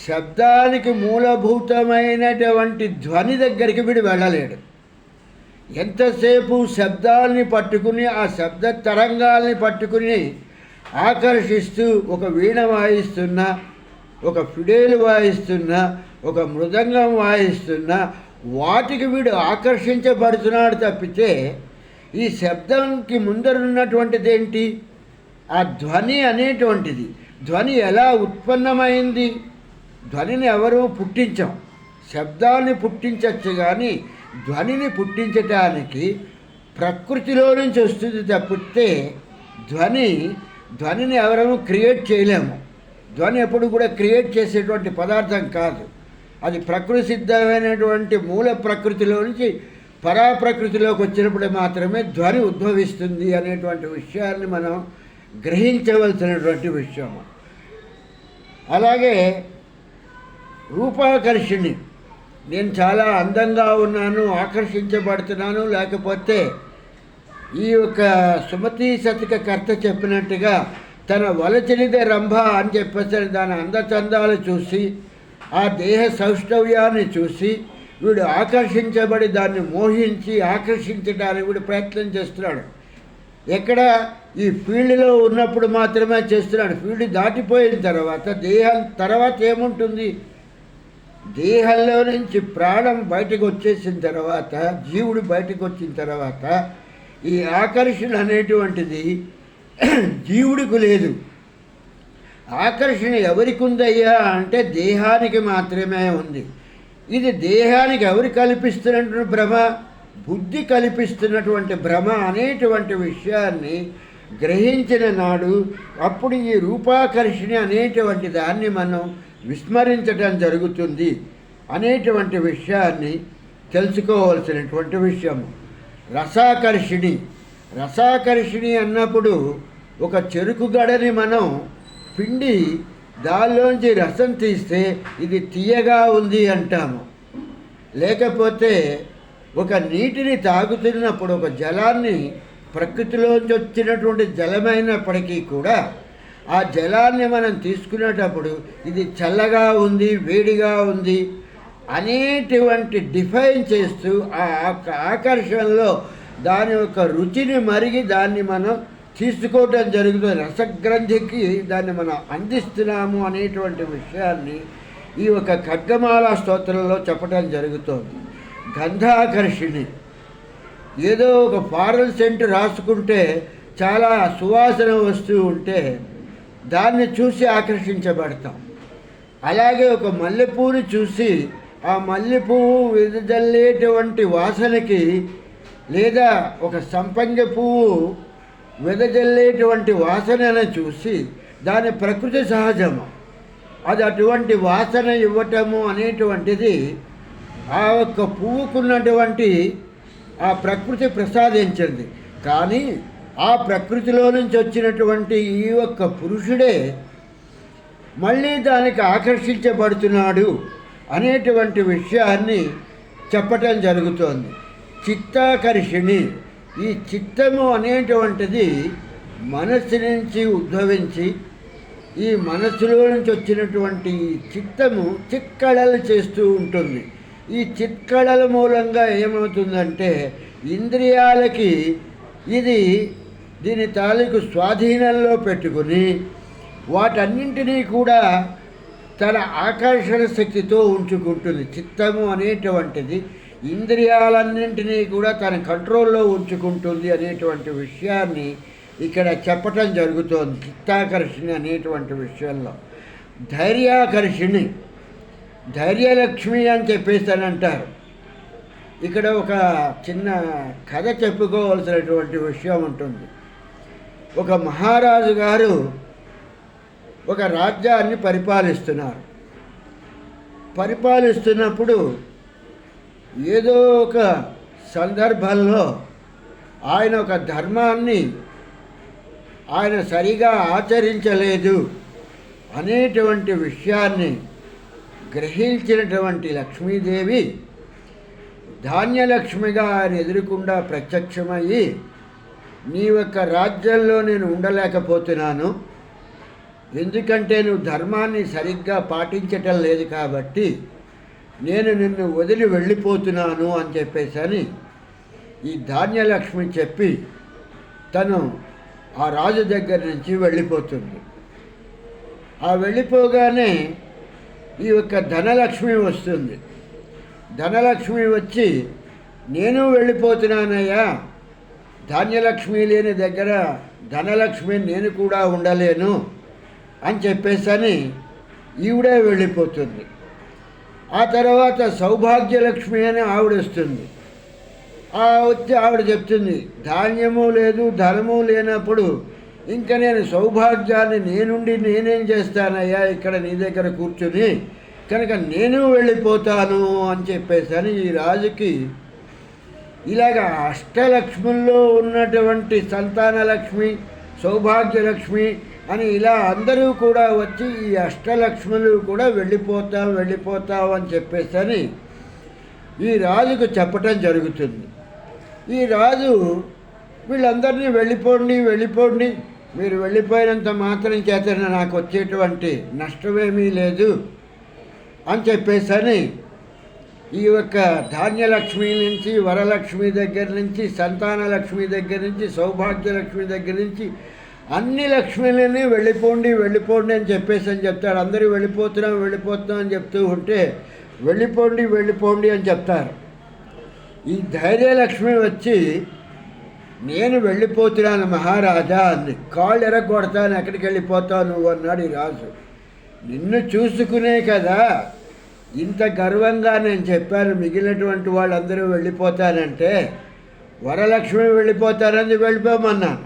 శబ్దానికి మూలభూతమైనటువంటి ధ్వని దగ్గరికి వీడు వెళ్ళలేడు. ఎంతసేపు శబ్దాల్ని పట్టుకుని ఆ శబ్ద తరంగాల్ని పట్టుకుని ఆకర్షిస్తూ ఒక వీణ వాయిస్తున్నా, ఒక ఫిడేలు వాయిస్తున్నా, ఒక మృదంగం వాయిస్తున్నా వాటికి వీడు ఆకర్షించబడుతున్నాడు తప్పితే ఈ శబ్దంకి ముందరున్నటువంటిది ఏంటి? ఆ ధ్వని అనేటువంటిది. ధ్వని ఎలా ఉత్పన్నమైంది? ధ్వనిని ఎవరూ పుట్టించాం. శబ్దాన్ని పుట్టించవచ్చు కానీ ధ్వనిని పుట్టించటానికి ప్రకృతిలో నుంచి వస్తుంది తప్పితే ధ్వనిని ఎవరూ క్రియేట్ చేయలేము. ధ్వని ఎప్పుడు కూడా క్రియేట్ చేసేటువంటి పదార్థం కాదు. అది ప్రకృతి సిద్ధమైనటువంటి మూల ప్రకృతిలో నుంచి పరాప్రకృతిలోకి వచ్చినప్పుడు మాత్రమే ధ్వని ఉద్భవిస్తుంది అనేటువంటి విషయాన్ని మనం గ్రహించవలసినటువంటి విషయం. అలాగే రూపాకర్షిణి. నేను చాలా అందంగా ఉన్నాను, ఆకర్షించబడుతున్నాను, లేకపోతే ఈ యొక్క సుమతి శతక కర్త చెప్పినట్టుగా తన వలచలిదే రంభ అని చెప్పేసి దాని అందచందాలు చూసి ఆ దేహ సౌష్ఠవ్యాన్ని చూసి వీడు ఆకర్షించబడి దాన్ని మోహించి ఆకర్షించడానికి వీడు ప్రయత్నం చేస్తున్నాడు. ఎక్కడ? ఈ ఫీల్డ్లో ఉన్నప్పుడు మాత్రమే చేస్తున్నాడు. ఫీల్డ్ దాటిపోయిన తర్వాత దేహం తర్వాత ఏముంటుంది? దేహంలో నుంచి ప్రాణం బయటకు వచ్చేసిన తర్వాత, జీవుడు బయటకు వచ్చిన తర్వాత ఈ ఆకర్షణ అనేటువంటిది జీవుడికి లేదు. ఆకర్షణ ఎవరికి ఉందయ్యా అంటే దేహానికి మాత్రమే ఉంది. ఇది దేహానికి ఎవరు కల్పిస్తున్నటువంటి భ్రమ? బుద్ధి కల్పిస్తున్నటువంటి భ్రమ అనేటువంటి విషయాన్ని గ్రహించిన నాడు అప్పుడు ఈ రూపాకర్షణ అనేటువంటి దాన్ని మనం విస్మరించడం జరుగుతుంది అనేటువంటి విషయాన్ని తెలుసుకోవాల్సినటువంటి విషయము. రసాకర్షిణి అన్నప్పుడు ఒక చెరుకు గడని మనం పిండి దానిలోంచి రసం తీస్తే ఇది తీయగా ఉంది అంటాము. లేకపోతే ఒక నీటిని తాగుతున్నప్పుడు ఒక జలాన్ని ప్రకృతిలోంచి వచ్చినటువంటి జలమైనప్పటికీ కూడా ఆ జలాన్ని మనం తీసుకునేటప్పుడు ఇది చల్లగా ఉంది, వేడిగా ఉంది అనేటువంటి డిఫైన్ చేస్తూ ఆ ఆకర్షణలో దాని యొక్క రుచిని మరిగి దాన్ని మనం తీసుకోవటం జరుగుతుంది. రసగ్రంథికి దాన్ని మనం అందిస్తున్నాము అనేటువంటి విషయాన్ని ఈ ఒక ఖడ్గమాల స్తోత్రంలో చెప్పడం జరుగుతుంది. గంధాకర్షిణి. ఏదో ఒక ఫారెన్ సెంట్ రాసుకుంటే చాలా సువాసన వస్తూ ఉంటే దాన్ని చూసి ఆకర్షించబడతాం. అలాగే ఒక మల్లెపూని చూసి ఆ మల్లెపువ్వు వెదజల్లేటువంటి వాసనకి, లేదా ఒక సంపంగి పువ్వు వెదజల్లేటువంటి వాసనను చూసి దాని ప్రకృతి సహజము, అది అటువంటి వాసన ఇవ్వటము అనేటువంటిది ఆ యొక్క పువ్వుకున్నటువంటి ఆ ప్రకృతి ప్రసాదించింది. కానీ ఆ ప్రకృతిలో నుంచి వచ్చినటువంటి ఈ యొక్క పురుషుడే మళ్ళీ దానికి ఆకర్షించబడుతున్నాడు అనేటువంటి విషయాన్ని చెప్పటం జరుగుతోంది. చిత్తాకర్షిణి. ఈ చిత్తము అనేటువంటిది మనస్సు నుంచి ఉద్భవించి ఈ మనస్సులో నుంచి వచ్చినటువంటి చిత్తము చిక్కడలు చేస్తూ ఉంటుంది. ఈ చిక్కడల మూలంగా ఏమవుతుందంటే ఇంద్రియాలకి ఇది దీని తాలూకు స్వాధీనంలో పెట్టుకుని వాటన్నింటినీ కూడా తన ఆకర్షణ శక్తితో ఉంచుకుంటుంది. చిత్తము అనేటువంటిది ఇంద్రియాలన్నింటినీ కూడా తన కంట్రోల్లో ఉంచుకుంటుంది అనేటువంటి విషయాన్ని ఇక్కడ చెప్పటం జరుగుతోంది. చిత్తాకర్షిణి అనేటువంటి విషయంలో. ధైర్యాకర్షిణి. ధైర్యలక్ష్మి అని చెప్పేస్తానంటారు. ఇక్కడ ఒక చిన్న కథ చెప్పుకోవాల్సినటువంటి విషయం ఉంటుంది. ఒక మహారాజు గారు ఒక రాజ్యాన్ని పరిపాలిస్తున్నప్పుడు ఏదో ఒక సందర్భంలో ఆయన ఒక ధర్మాన్ని ఆయన సరిగా ఆచరించలేదు అనేటువంటి విషయాన్ని గ్రహించినటువంటి లక్ష్మీదేవి ధాన్యలక్ష్మిగా ఆయన ఎదురుకుండా ప్రత్యక్షమయ్యి నీ యొక్క రాజ్యంలో నేను ఉండలేకపోతున్నాను, ఎందుకంటే నువ్వు ధర్మాన్ని సరిగ్గా పాటించటం లేదు కాబట్టి నేను నిన్ను వదిలి వెళ్ళిపోతున్నాను అని చెప్పేసని ఈ ధాన్యలక్ష్మి చెప్పి తను ఆ రాజు దగ్గర నుంచి వెళ్ళిపోతుంది. ఆ వెళ్ళిపోగానే ఈ యొక్క ధనలక్ష్మి వస్తుంది. ధనలక్ష్మి వచ్చి, నేను వెళ్ళిపోతున్నానయ్యా, ధాన్యలక్ష్మి లేని దగ్గర ధనలక్ష్మి నేను కూడా ఉండలేను అని చెప్పేసని ఈవిడే వెళ్ళిపోతుంది. ఆ తర్వాత సౌభాగ్యలక్ష్మి అని ఆవిడ వస్తుంది. వచ్చి ఆవిడ చెప్తుంది, ధాన్యము లేదు ధనము లేనప్పుడు ఇంకా నేను సౌభాగ్యాన్ని నేనేం చేస్తానయ్యా ఇక్కడ నీ దగ్గర కూర్చుని, కనుక నేను వెళ్ళిపోతాను అని చెప్పేసని ఈ రాజుకి ఇలాగ అష్టలక్ష్ముల్లో ఉన్నటువంటి సంతానలక్ష్మి, సౌభాగ్యలక్ష్మి అని ఇలా అందరూ కూడా వచ్చి ఈ అష్టలక్ష్ములు కూడా వెళ్ళిపోతాం అని చెప్పేసని ఈ రాజుకు చెప్పటం జరుగుతుంది. ఈ రాజు వీళ్ళందరినీ వెళ్ళిపోండి, మీరు వెళ్ళిపోయినంత మాత్రం చేత నాకు వచ్చేటువంటి నష్టమేమీ లేదు అని చెప్పేసని ఈ యొక్క ధాన్యలక్ష్మి నుంచి, వరలక్ష్మి దగ్గర నుంచి, సంతానలక్ష్మి దగ్గర నుంచి, సౌభాగ్యలక్ష్మి దగ్గర నుంచి అన్ని లక్ష్మిలని వెళ్ళిపోండి అని చెప్తాడు. అందరూ వెళ్ళిపోతున్నాం అని చెప్తూ ఉంటే వెళ్ళిపోండి అని చెప్తారు. ఈ ధైర్యలక్ష్మి వచ్చి, నేను వెళ్ళిపోతున్నాను మహారాజా అంది. కాళ్ళు ఎరగొడతాను, ఎక్కడికి వెళ్ళిపోతావు నువ్వు అన్నాడు ఈ రాజు. నిన్ను చూసుకునే కదా ఇంత గర్వంగా నేను చెప్పాను మిగిలినటువంటి వాళ్ళందరూ వెళ్ళిపోతానంటే, వరలక్ష్మి వెళ్ళిపోతారని వెళ్ళిపోమన్నాను.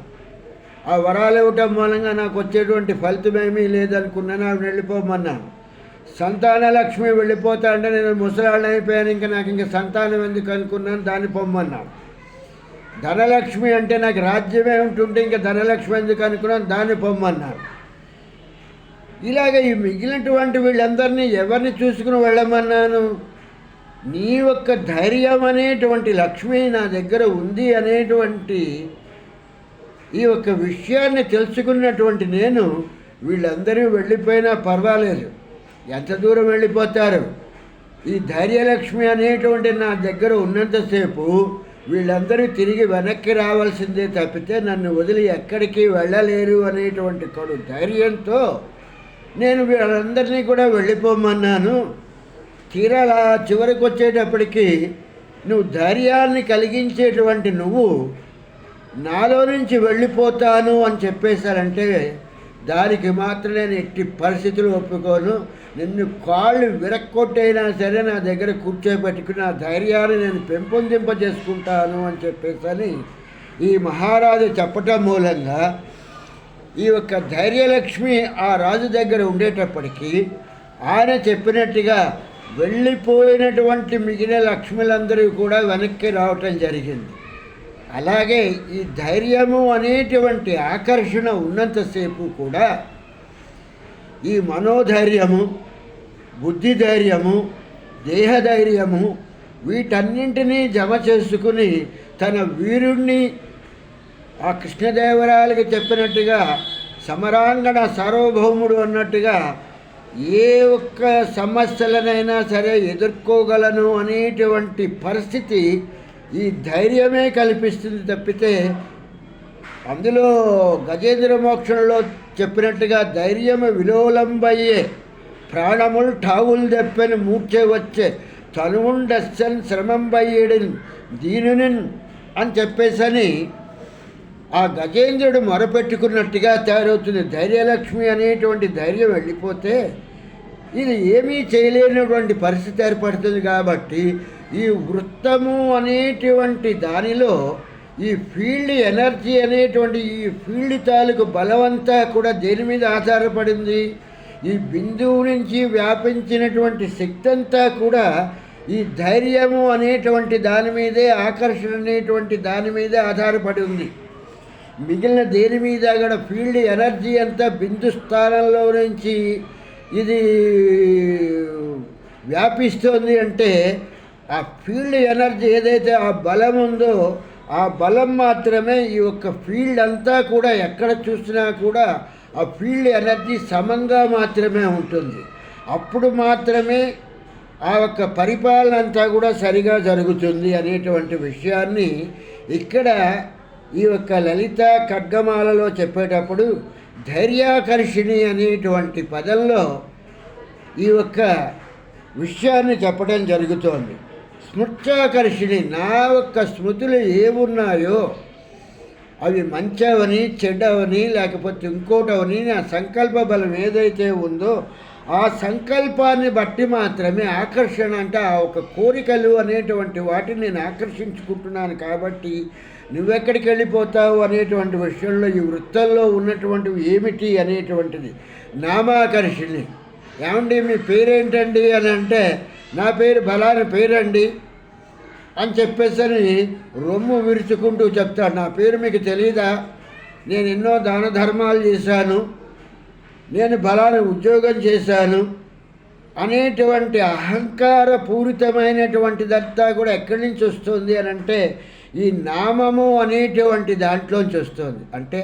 ఆ వరాలు ఇవ్వటం మూలంగా నాకు వచ్చేటువంటి ఫలితమేమీ లేదనుకున్నాను, ఆవిడ వెళ్ళిపోమన్నాను. సంతానలక్ష్మి వెళ్ళిపోతా అంటే నేను ముసలాళ్ళని అయిపోయాను, ఇంకా నాకు ఇంకా సంతానం ఎందుకు అనుకున్నాను, దాన్ని పొమ్మన్నాను. ధనలక్ష్మి అంటే నాకు రాజ్యమే ఉంటుంటే ఇంకా ధనలక్ష్మి ఎందుకు అనుకున్నాను, దాన్ని పొమ్మన్నాను. ఇలాగ ఈ మిగిలినటువంటి వీళ్ళందరినీ ఎవరిని చూసుకుని వెళ్ళమన్నాను? నీ యొక్క ధైర్యం అనేటువంటి లక్ష్మి నా దగ్గర ఉంది అనేటువంటి ఈ యొక్క విషయాన్ని తెలుసుకున్నటువంటి నేను, వీళ్ళందరూ వెళ్ళిపోయినా పర్వాలేదు, ఎంత దూరం వెళ్ళిపోతారు, ఈ ధైర్యలక్ష్మి అనేటువంటి నా దగ్గర ఉన్నంతసేపు వీళ్ళందరూ తిరిగి వెనక్కి రావాల్సిందే తప్పితే నన్ను వదిలి ఎక్కడికి వెళ్ళలేరు అనేటువంటి కడు ధైర్యంతో నేను వీళ్ళందరినీ కూడా వెళ్ళిపోమన్నాను. తీరా చివరికి వచ్చేటప్పటికి నువ్వు ధైర్యాన్ని కలిగించేటువంటి నువ్వు నాలో నుంచి వెళ్ళిపోతాను అని చెప్పేశారంటే దానికి మాత్రం నేను ఎట్టి పరిస్థితులు ఒప్పుకోను. నిన్ను కాళ్ళు విరక్కొట్టైనా సరే నా దగ్గర కూర్చోబెట్టుకుని నా ధైర్యాన్ని నేను పెంపొందింపజేసుకుంటాను అని చెప్పేసని ఈ మహారాజు చెప్పటం మూలంగా ఈ యొక్క ధైర్యలక్ష్మి ఆ రాజు దగ్గర ఉండేటప్పటికీ ఆయన చెప్పినట్టుగా వెళ్ళిపోయినటువంటి మిగిలిన లక్ష్ములందరూ కూడా వెనక్కి రావటం జరిగింది. అలాగే ఈ ధైర్యము అనేటువంటి ఆకర్షణ ఉన్నంతసేపు కూడా ఈ మనోధైర్యము, బుద్ధిధైర్యము, దేహధైర్యము వీటన్నింటినీ జమ చేసుకుని తన వీరుణ్ణి ఆ కృష్ణదేవరాయలకి చెప్పినట్టుగా సమరాంగణ సార్వభౌముడు అన్నట్టుగా ఏ ఒక్క సమస్యలనైనా సరే ఎదుర్కోగలను అనేటువంటి పరిస్థితి ఈ ధైర్యమే కల్పిస్తుంది తప్పితే, అందులో గజేంద్ర మోక్షంలో చెప్పినట్టుగా ధైర్యము విలోలంబయ్యే ప్రాణముల్ ఠావులు తెప్పని మూర్చే వచ్చే తనువుండస్సన్ శ్రమంబయ్యేడిన్ దీనునిన్ అని చెప్పేసని ఆ గజేంద్రుడు మొరపెట్టుకున్నట్టుగా తయారవుతుంది. ధైర్యలక్ష్మి అనేటువంటి ధైర్యం వెళ్ళిపోతే ఇది ఏమీ చేయలేనటువంటి పరిస్థితి ఏర్పడుతుంది. కాబట్టి ఈ వృత్తము అనేటువంటి దానిలో ఈ ఫీల్డ్ ఎనర్జీ అనేటువంటి ఈ ఫీల్డ్ తాలూకు బలమంతా కూడా దేని మీద ఆధారపడింది? ఈ బిందువు నుంచి వ్యాపించినటువంటి శక్తి అంతా కూడా ఈ ధైర్యము అనేటువంటి దాని మీదే, ఆకర్షణ అనేటువంటి దాని మీదే ఆధారపడి ఉంది. మిగిలిన దేని మీద కూడా ఫీల్డ్ ఎనర్జీ అంతా బిందు స్థానంలో నుంచి ఇది వ్యాపిస్తుంది అంటే ఆ ఫీల్డ్ ఎనర్జీ ఏదైతే ఆ బలం ఉందో ఆ బలం మాత్రమే ఈ యొక్క ఫీల్డ్ అంతా కూడా ఎక్కడ చూసినా కూడా ఆ ఫీల్డ్ ఎనర్జీ సమంగా మాత్రమే ఉంటుంది. అప్పుడు మాత్రమే ఆ యొక్క పరిపాలన అంతా కూడా సరిగా జరుగుతుంది అనేటువంటి విషయాన్ని ఇక్కడ ఈ యొక్క లలిత ఖడ్గమాలలో చెప్పేటప్పుడు ధైర్యాకర్షిణి అనేటువంటి పదంలో ఈ యొక్క విషయాన్ని చెప్పడం జరుగుతోంది. స్మృత్యాకర్షిణి, నా యొక్క స్మృతులు ఏమున్నాయో అవి మంచవని చెడ్డవని లేకపోతే ఇంకోటవని నా సంకల్ప బలం ఏదైతే ఉందో ఆ సంకల్పాన్ని బట్టి మాత్రమే ఆకర్షణ అంటే ఆ ఒక కోరికలు అనేటువంటి వాటిని నేను ఆకర్షించుకుంటున్నాను. కాబట్టి నువ్వెక్కడికి వెళ్ళిపోతావు అనేటువంటి విషయంలో ఈ వృత్తంలో ఉన్నటువంటివి ఏమిటి అనేటువంటిది నామాకర్షిణి. ఏమండి మీ పేరేంటండి అని అంటే నా పేరు బలాని పేరండి అని చెప్పేసరి రొమ్ము విరుచుకుంటూ చెప్తాడు. నా పేరు మీకు తెలీదా? నేను ఎన్నో దాన ధర్మాలు చేశాను, నేను బలాన్ని ఉద్యోగం చేశాను అనేటువంటి అహంకార పూరితమైనటువంటిదంతా కూడా ఎక్కడి నుంచి వస్తుంది అని అంటే ఈ నామము అనేటువంటి దాంట్లోంచి వస్తుంది. అంటే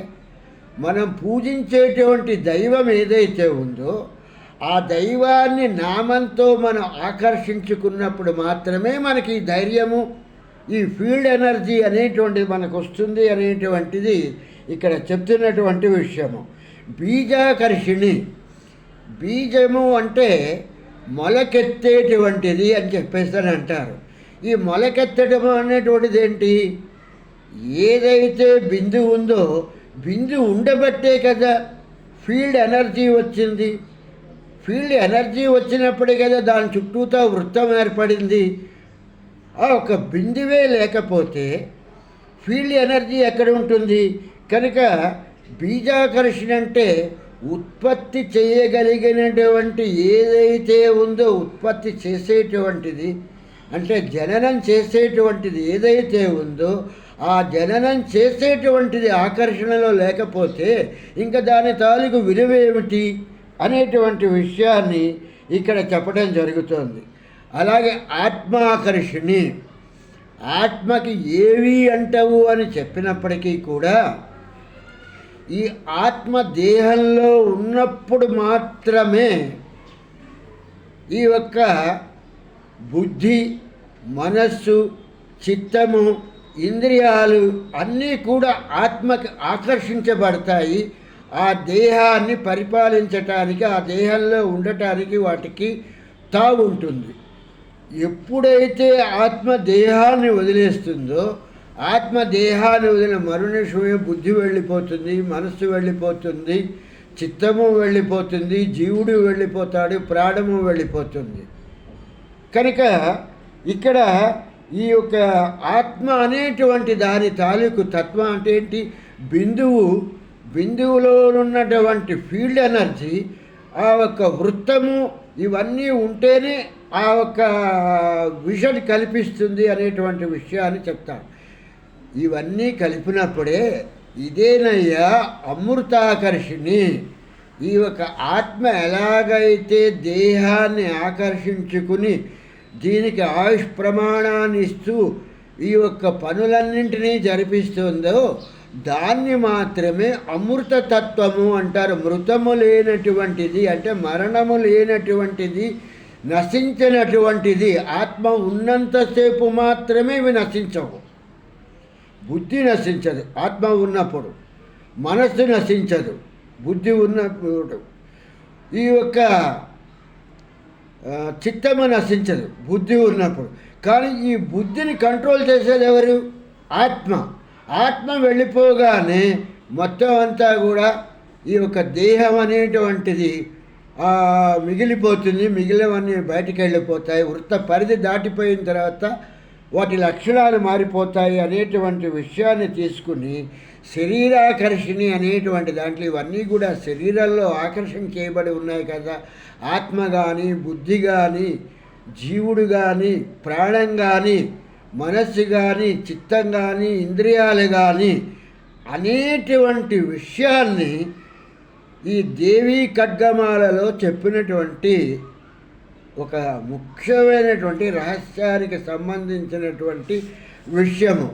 మనం పూజించేటువంటి దైవం ఏదైతే ఉందో ఆ దైవాన్ని నామంతో మనం ఆకర్షించుకున్నప్పుడు మాత్రమే మనకి ఈ ధైర్యము, ఈ ఫీల్డ్ ఎనర్జీ అనేటువంటిది మనకు వస్తుంది అనేటువంటిది ఇక్కడ చెప్తున్నటువంటి విషయము. బీజాకర్షిణి, బీజము అంటే మొలకెత్తేటువంటిది అని చెప్పేసి అంటారు. ఈ మొలకెత్తడం అనేటువంటిది ఏంటి? ఏదైతే బిందువు ఉందో బిందువు ఉండబట్టే కదా ఫీల్డ్ ఎనర్జీ వచ్చింది. ఫీల్డ్ ఎనర్జీ వచ్చినప్పుడే కదా దాని చుట్టూతో వృత్తం ఏర్పడింది. ఆ ఒక బిందువే లేకపోతే ఫీల్డ్ ఎనర్జీ ఎక్కడ ఉంటుంది? కనుక బీజాకర్షణ అంటే ఉత్పత్తి చేయగలిగినటువంటి ఏదైతే ఉందో ఉత్పత్తి చేసేటువంటిది అంటే జననం చేసేటువంటిది ఏదైతే ఉందో ఆ జననం చేసేటువంటిది ఆకర్షణలో లేకపోతే ఇంకా దాని తాలూకు విలువ ఏమిటి అనేటువంటి విషయాన్ని ఇక్కడ చెప్పడం జరుగుతోంది. అలాగే ఆత్మాకర్షిణి, ఆత్మకి ఏవి అంటవు అని చెప్పినప్పటికీ కూడా ఈ ఆత్మ దేహంలో ఉన్నప్పుడు మాత్రమే ఈ యొక్క బుద్ధి, మనస్సు, చిత్తము, ఇంద్రియాలు అన్నీ కూడా ఆత్మకి ఆకర్షించబడతాయి. ఆ దేహాన్ని పరిపాలించటానికి, ఆ దేహంలో ఉండటానికి వాటికి తావుంటుంది. ఎప్పుడైతే ఆత్మ దేహాన్ని వదిలేస్తుందో, ఆత్మ దేహాన్ని వదిలిన మరునిమిషమే బుద్ధి వెళ్ళిపోతుంది, మనస్సు వెళ్ళిపోతుంది, చిత్తము వెళ్ళిపోతుంది, జీవుడు వెళ్ళిపోతాడు, ప్రాణము వెళ్ళిపోతుంది. కనుక ఇక్కడ ఈ యొక్క ఆత్మ అనేటువంటి దాని తాలూకు తత్వం అంటే ఏంటి? బిందువులో ఉన్నటువంటి ఫీల్డ్ ఎనర్జీ, ఆ యొక్క వృత్తము ఇవన్నీ ఉంటేనే ఆ యొక్క విజన్ కల్పిస్తుంది అనేటువంటి విషయాన్ని చెప్తాను. ఇవన్నీ కలిపినప్పుడే ఇదేనయ్యా అమృతాకర్షిణి. ఈ యొక్క ఆత్మ ఎలాగైతే దేహాన్ని ఆకర్షించుకుని దీనికి ఆయుష్ ప్రమాణాన్ని ఇస్తూ ఈ యొక్క పనులన్నింటినీ జరిపిస్తుందో దాన్ని మాత్రమే అమృతతత్వము అంటారు. మృతము లేనటువంటిది అంటే మరణము లేనటువంటిది, నశించినటువంటిది. ఆత్మ ఉన్నంతసేపు మాత్రమే ఇవి నశించవు. బుద్ధి నశించదు ఆత్మ ఉన్నప్పుడు, మనస్సు నశించదు బుద్ధి ఉన్నప్పుడు, ఈ యొక్క చిత్తము నశించదు బుద్ధి ఉన్నప్పుడు. కానీ ఈ బుద్ధిని కంట్రోల్ చేసేది ఎవరు? ఆత్మ. ఆత్మ వెళ్ళిపోగానే మొత్తం అంతా కూడా ఈ యొక్క దేహం అనేటువంటిది మిగిలిపోతుంది. మిగిలినవన్నీ బయటికి వెళ్ళిపోతాయి. వృత్త పరిధి దాటిపోయిన తర్వాత వాటి లక్షణాలు మారిపోతాయి అనేటువంటి విషయాన్ని తీసుకుని శరీరాకర్షిణి అనేటువంటి దాంట్లో ఇవన్నీ కూడా శరీరంలో ఆకర్షణ చేయబడి ఉన్నాయి కదా. ఆత్మ కానీ, బుద్ధి కానీ, జీవుడు కానీ, ప్రాణం కానీ, మనస్సు కానీ, చిత్తం కానీ, ఇంద్రియాలు కానీ అనేటువంటి విషయాన్ని ఈ దేవీ ఖడ్గమాలలో చెప్పినటువంటి ఒక ముఖ్యమైనటువంటి రహస్యానికి సంబంధించినటువంటి విషయము.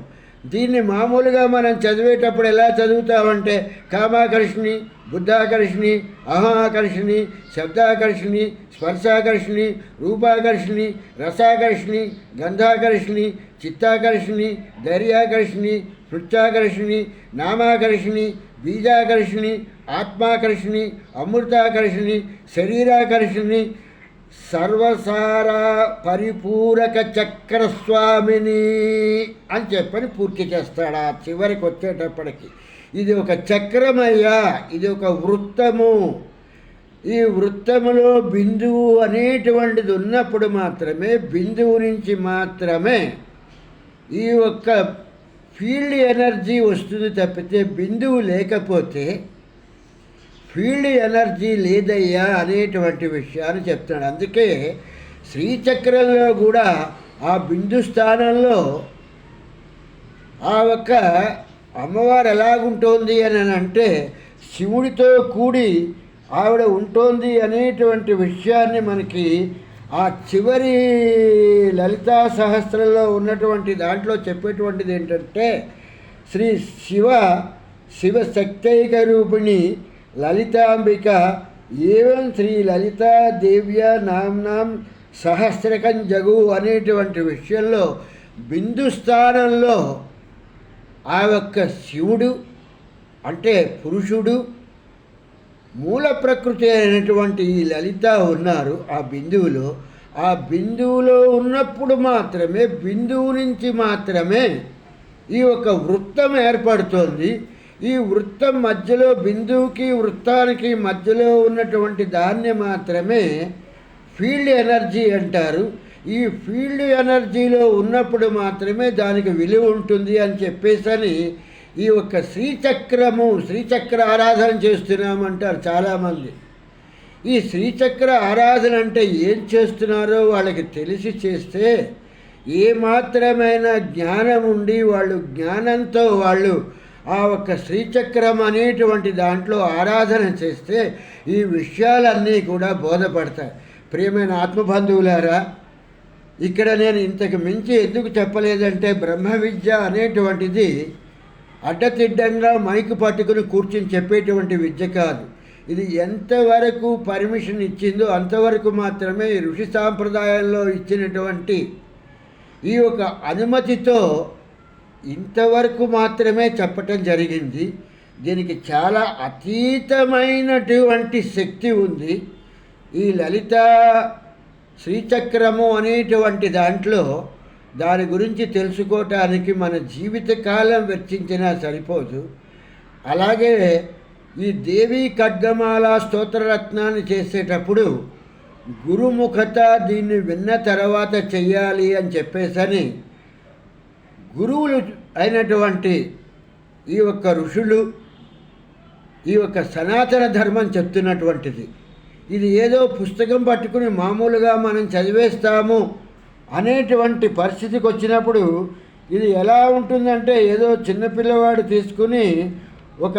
దీన్ని మామూలుగా మనం చదివేటప్పుడు ఎలా చదువుతామంటే కామాకర్షిణి, బుద్ధాకర్షిణి, అహాకర్షిణి, శబ్దాకర్షిణి, స్పర్శాకర్షిణి, రూపాకర్షిణి, రసాకర్షిణి, గంధాకర్షిణి, చిత్తాకర్షిణి, ధైర్యాకర్షిణి, స్మృత్యాకర్షిణి, నామాకర్షిణి, బీజాకర్షిణి, ఆత్మాకర్షిణి, అమృతాకర్షిణి, శరీరాకర్షిణి, సర్వసార పరిపూరక చక్రస్వామిని అని చెప్పని పూర్తి చేస్తాడు. ఆ చివరికి వచ్చేటప్పటికి ఇది ఒక చక్రమయ్యా, ఇది ఒక వృత్తము. ఈ వృత్తములో బిందువు అనేటువంటిది ఉన్నప్పుడు మాత్రమే, బిందువు నుంచి మాత్రమే ఈ ఒక్క ఫీల్డ్ ఎనర్జీ వస్తుంది తప్పితే బిందువు లేకపోతే ఫీల్డ్ ఎనర్జీ లేదయ్యా అనేటువంటి విషయాన్ని చెప్తాడు. అందుకే శ్రీచక్రంలో కూడా ఆ బిందు స్థానంలో ఆ ఒక్క అమ్మవారు ఎలాగుంటోంది అని అంటే శివుడితో కూడి ఆవిడ ఉంటోంది అనేటువంటి విషయాన్ని మనకి ఆ చివరి లలితా సహస్రంలో ఉన్నటువంటి దాంట్లో చెప్పేటువంటిది ఏంటంటే శ్రీ శివశక్తైక రూపిణి లలితాంబిక ఏవం శ్రీ లలితా దేవ్య నామ్నాం సహస్రకం జగు అనేటువంటి విషయంలో బిందు స్థానంలో ఆ యొక్క శివుడు అంటే పురుషుడు మూల ప్రకృతి అయినటువంటి ఈ లలిత ఉన్నారు ఆ బిందువులో. ఆ బిందువులో ఉన్నప్పుడు మాత్రమే, బిందువు నుంచి మాత్రమే ఈ ఒక వృత్తం ఏర్పడుతోంది. ఈ వృత్తం మధ్యలో, బిందువుకి వృత్తానికి మధ్యలో ఉన్నటువంటి దాన్ని మాత్రమే ఫీల్డ్ ఎనర్జీ అంటారు. ఈ ఫీల్డ్ ఎనర్జీలో ఉన్నప్పుడు మాత్రమే దానికి విలువ ఉంటుంది అని చెప్పేసని ఈ ఒక్క శ్రీచక్ర ఆరాధన చేస్తున్నామంటారు చాలామంది. ఈ శ్రీచక్ర ఆరాధన అంటే ఏం చేస్తున్నారో వాళ్ళకి తెలిసి చేస్తే, ఏమాత్రమైన జ్ఞానం ఉండి వాళ్ళు జ్ఞానంతో వాళ్ళు ఆ ఒక్క శ్రీచక్రం అనేటువంటి దాంట్లో ఆరాధన చేస్తే ఈ విషయాలన్నీ కూడా బోధపడతాయి. ప్రియమైన ఆత్మబంధువులారా, ఇక్కడ నేను ఇంతకు మించి ఎందుకు చెప్పలేదంటే, బ్రహ్మ విద్య అనేటువంటిది అడ్డతిడ్డంగా మైకు పట్టుకుని కూర్చుని చెప్పేటువంటి విద్య కాదు. ఇది ఎంతవరకు పర్మిషన్ ఇచ్చిందో అంతవరకు మాత్రమే ఈ ఋషి సాంప్రదాయంలో ఇచ్చినటువంటి ఈ ఒక అనుమతితో ఇంతవరకు మాత్రమే చెప్పటం జరిగింది. దీనికి చాలా అతీతమైనటువంటి శక్తి ఉంది. ఈ లలిత శ్రీచక్రము అనేటువంటి దాంట్లో దాని గురించి తెలుసుకోవటానికి మన జీవితకాలం వెచ్చించినా సరిపోదు. అలాగే ఈ దేవీ ఖడ్గమాల స్తోత్రరత్నాన్ని చేసేటప్పుడు గురుముఖత దీన్ని విన్న తర్వాత చెయ్యాలి అని చెప్పేసని గురువులు అయినటువంటి ఈ ఒక్క ఋషులు ఈ యొక్క సనాతన ధర్మం చెప్తున్నటువంటిది. ఇది ఏదో పుస్తకం పట్టుకుని మామూలుగా మనం చదివేస్తాము అనేటువంటి పరిస్థితికి వచ్చినప్పుడు ఇది ఎలా ఉంటుందంటే, ఏదో చిన్నపిల్లవాడు తీసుకుని ఒక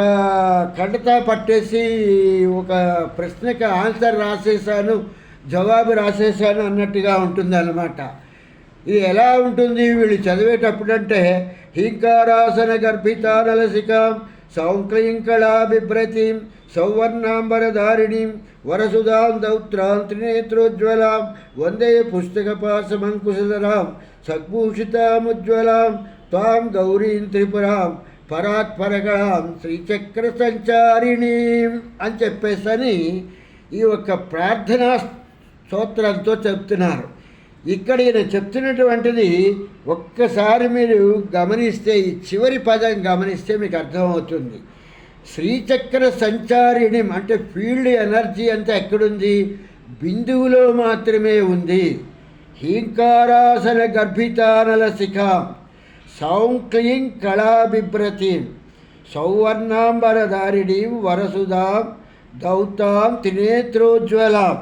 కడతా పట్టేసి ఒక ప్రశ్నకి ఆన్సర్ రాసేసాను, జవాబు రాసేసాను అన్నట్టుగా ఉంటుందన్నమాట. ఇది ఎలా ఉంటుంది వీళ్ళు చదివేటప్పుడు అంటే, హీంకారాసన గర్భితానలసికాం సౌంక్లీంకళా బిభ్రతిం సౌవర్ణాంబరధారిణీం వరసుధాం దౌత్రాం త్రినేత్రోజ్వలాం వందే పుస్తకపాశమంకుశధరాం సద్భూషితాముజ్వలాం త్వాం గౌరీం త్రిపురాం పరాత్పరకళాం శ్రీచక్ర సంచారిణీం అని చెప్పేసని ఈ యొక్క ప్రార్థనా స్తోత్రంతో చెప్తున్నారు. ఇక్కడ ఈయన చెప్తున్నటువంటిది ఒక్కసారి మీరు గమనిస్తే, ఈ చివరి పదం గమనిస్తే మీకు అర్థమవుతుంది. శ్రీచక్ర సంచారిణి అంటే ఫీల్డ్ ఎనర్జీ అంతా ఎక్కడుంది? బిందువులో మాత్రమే ఉంది. హీంకారాసన గర్భితానల శిఖాం సౌంక్లీం కళాబిభ్రతిం సౌవర్ణాంబరధారిణీం వరసుధాం దౌతాం త్రినేత్రోజ్వలాం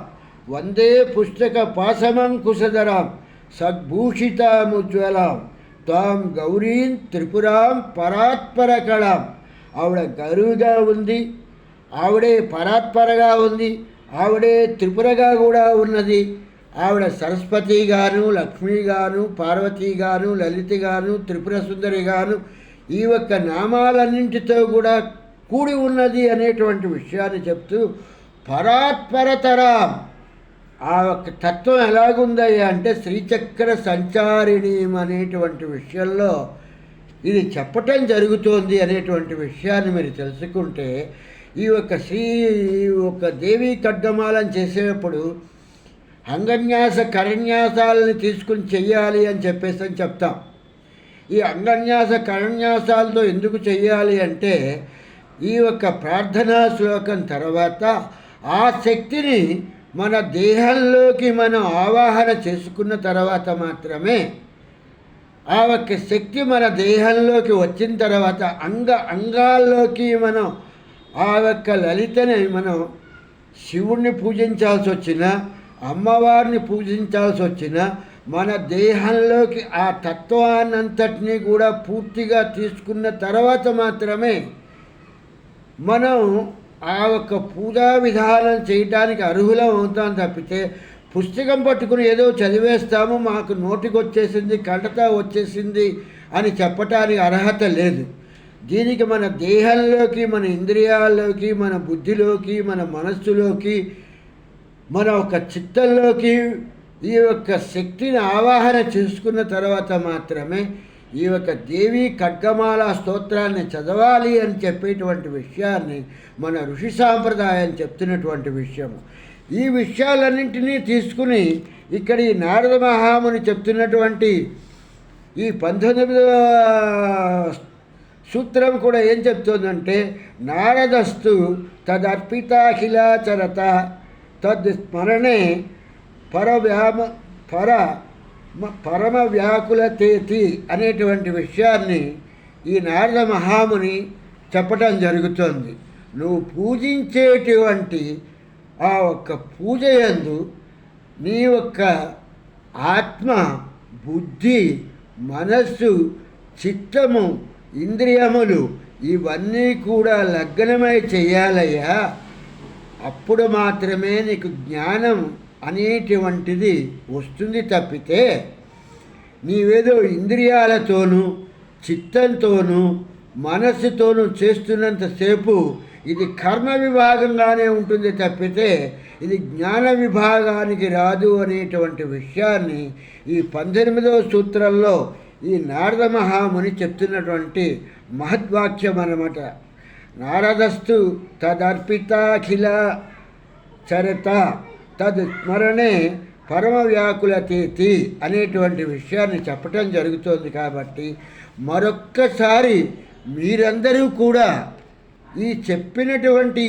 వందే పుస్తక పాశమంకుశధరాం సద్భూషితాముజ్వలాం త్వాం గౌరీం త్రిపురాం పరాత్పరకళాం. ఆవిడ గరువుగా ఉంది, ఆవిడే పరాత్పరగా ఉంది, ఆవిడే త్రిపురగా కూడా ఉన్నది. ఆవిడ సరస్వతి గాను, లక్ష్మీ గాను, పార్వతీ గాను, లలిత గాను, త్రిపుర సుందరి గాను ఈ యొక్క నామాలన్నింటితో కూడా కూడి ఉన్నది అనేటువంటి విషయాన్ని చెప్తూ పరాత్పరతరం ఆ యొక్క తత్వం ఎలాగుందయ్యా అంటే శ్రీచక్ర సంచారిణి అనేటువంటి విషయంలో ఇది చెప్పటం జరుగుతోంది అనేటువంటి విషయాన్ని మీరు తెలుసుకుంటే ఈ యొక్క దేవీ ఖడ్గమాలను చేసేటప్పుడు అంగన్యాస కరన్యాసాలని తీసుకుని చెయ్యాలి అని చెప్తాం. ఈ అంగన్యాస కరన్యాసాలతో ఎందుకు చెయ్యాలి అంటే ఈ యొక్క ప్రార్థనా శ్లోకం తర్వాత ఆ శక్తిని మన దేహంలోకి మనం ఆవాహన చేసుకున్న తర్వాత మాత్రమే ఆ యొక్క శక్తి మన దేహంలోకి వచ్చిన తర్వాత అంగాల్లోకి మనం ఆ యొక్క లలితని మనం శివుణ్ణి పూజించాల్సి వచ్చినా అమ్మవారిని పూజించాల్సి వచ్చినా మన దేహంలోకి ఆ తత్వాన్నంతటినీ కూడా పూర్తిగా తీసుకున్న తర్వాత మాత్రమే మనం ఆ యొక్క పూజా విధానం చేయటానికి అర్హులం అవుతాం తప్పితే పుస్తకం పట్టుకుని ఏదో చదివేస్తాము మాకు నోటికి వచ్చేసింది కంటతా వచ్చేసింది అని చెప్పటానికి అర్హత లేదు. దీనికి మన దేహంలోకి మన ఇంద్రియాల్లోకి మన బుద్ధిలోకి మన మనస్సులోకి మన ఒక చిత్తంలోకి ఈ యొక్క శక్తిని ఆవాహన చేసుకున్న తర్వాత మాత్రమే ఈ యొక్క దేవీ ఖడ్గమాల స్తోత్రాన్ని చదవాలి అని చెప్పేటువంటి విషయాన్ని మన ఋషి సాంప్రదాయం చెప్తున్నటువంటి విషయము. ఈ విషయాలన్నింటినీ తీసుకుని ఇక్కడ ఈ నారద మహాముని చెప్తున్నటువంటి ఈ 19వ సూత్రం కూడా ఏం చెప్తుందంటే నారదస్తు తదర్పితాఖిలాచరత తద్ స్మరణే పరమ వ్యాకులతేతి అనేటువంటి విషయాన్ని ఈ నారద మహాముని చెప్పటం జరుగుతుంది. నువ్వు పూజించేటువంటి ఆ ఒక్క పూజ యందు నీ యొక్క ఆత్మ బుద్ధి మనస్సు చిత్తము ఇంద్రియములు ఇవన్నీ కూడా లగ్నమై చెయ్యాలయ్యా. అప్పుడు మాత్రమే నీకు జ్ఞానం అనేటువంటిది వస్తుంది తప్పితే నీవేదో ఇంద్రియాలతోనూ చిత్తంతోనూ మనస్సుతోనూ చేస్తున్నంతసేపు ఇది కర్మ విభాగంగానే ఉంటుంది తప్పితే ఇది జ్ఞాన విభాగానికి రాదు అనేటువంటి విషయాన్ని ఈ 18వ సూత్రంలో ఈ నారద మహాముని చెప్తున్నటువంటి మహద్వాక్యం అన్నమాట. నారదస్తు తదర్పితాఖిల చరత తద్ స్మరణే పరమ వ్యాకులతేతి అనేటువంటి విషయాన్ని చెప్పటం జరుగుతోంది. కాబట్టి మరొక్కసారి మీరందరూ కూడా ఈ చెప్పినటువంటి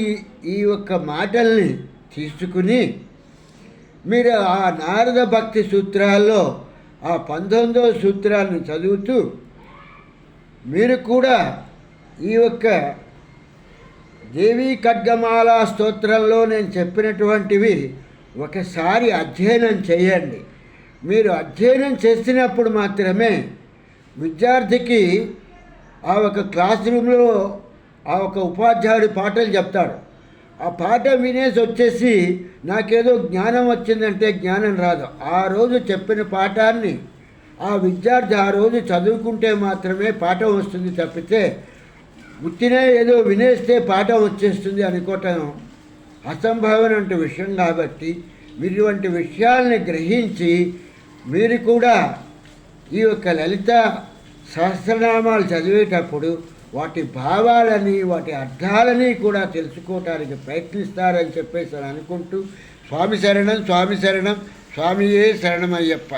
ఈ యొక్క మాటల్ని తీసుకుని మీరు ఆ నారద భక్తి సూత్రాల్లో ఆ 19వ సూత్రాన్ని చదువుతూ మీరు కూడా ఈ యొక్క దేవీ ఖడ్గమాల స్తోత్రంలో నేను చెప్పినటువంటివి ఒకసారి అధ్యయనం చేయండి. మీరు అధ్యయనం చేసినప్పుడు మాత్రమే విద్యార్థికి ఆ ఒక క్లాస్ రూమ్లో ఆ ఒక ఉపాధ్యాయుడి పాఠాలు చెప్తాడు. ఆ పాఠం వినేసి వచ్చేసి నాకేదో జ్ఞానం వచ్చిందంటే జ్ఞానం రాదు. ఆ రోజు చెప్పిన పాఠాన్ని ఆ విద్యార్థి ఆ రోజు చదువుకుంటే మాత్రమే పాఠం వస్తుంది తప్పితే ఉత్తినే ఏదో వినేస్తే పాఠం వచ్చేస్తుంది అనుకోవటం అసంభవమైన విషయం. కాబట్టి మీరు ఇటువంటి విషయాల్ని గ్రహించి మీరు కూడా ఈ యొక్క లలిత సహస్రనామాలు చదివేటప్పుడు వాటి భావాలని వాటి అర్థాలని కూడా తెలుసుకోవటానికి ప్రయత్నిస్తారని చెప్పేసి అనుకుంటూ స్వామి శరణం స్వామి శరణం స్వామియే శరణమయ్యప్ప.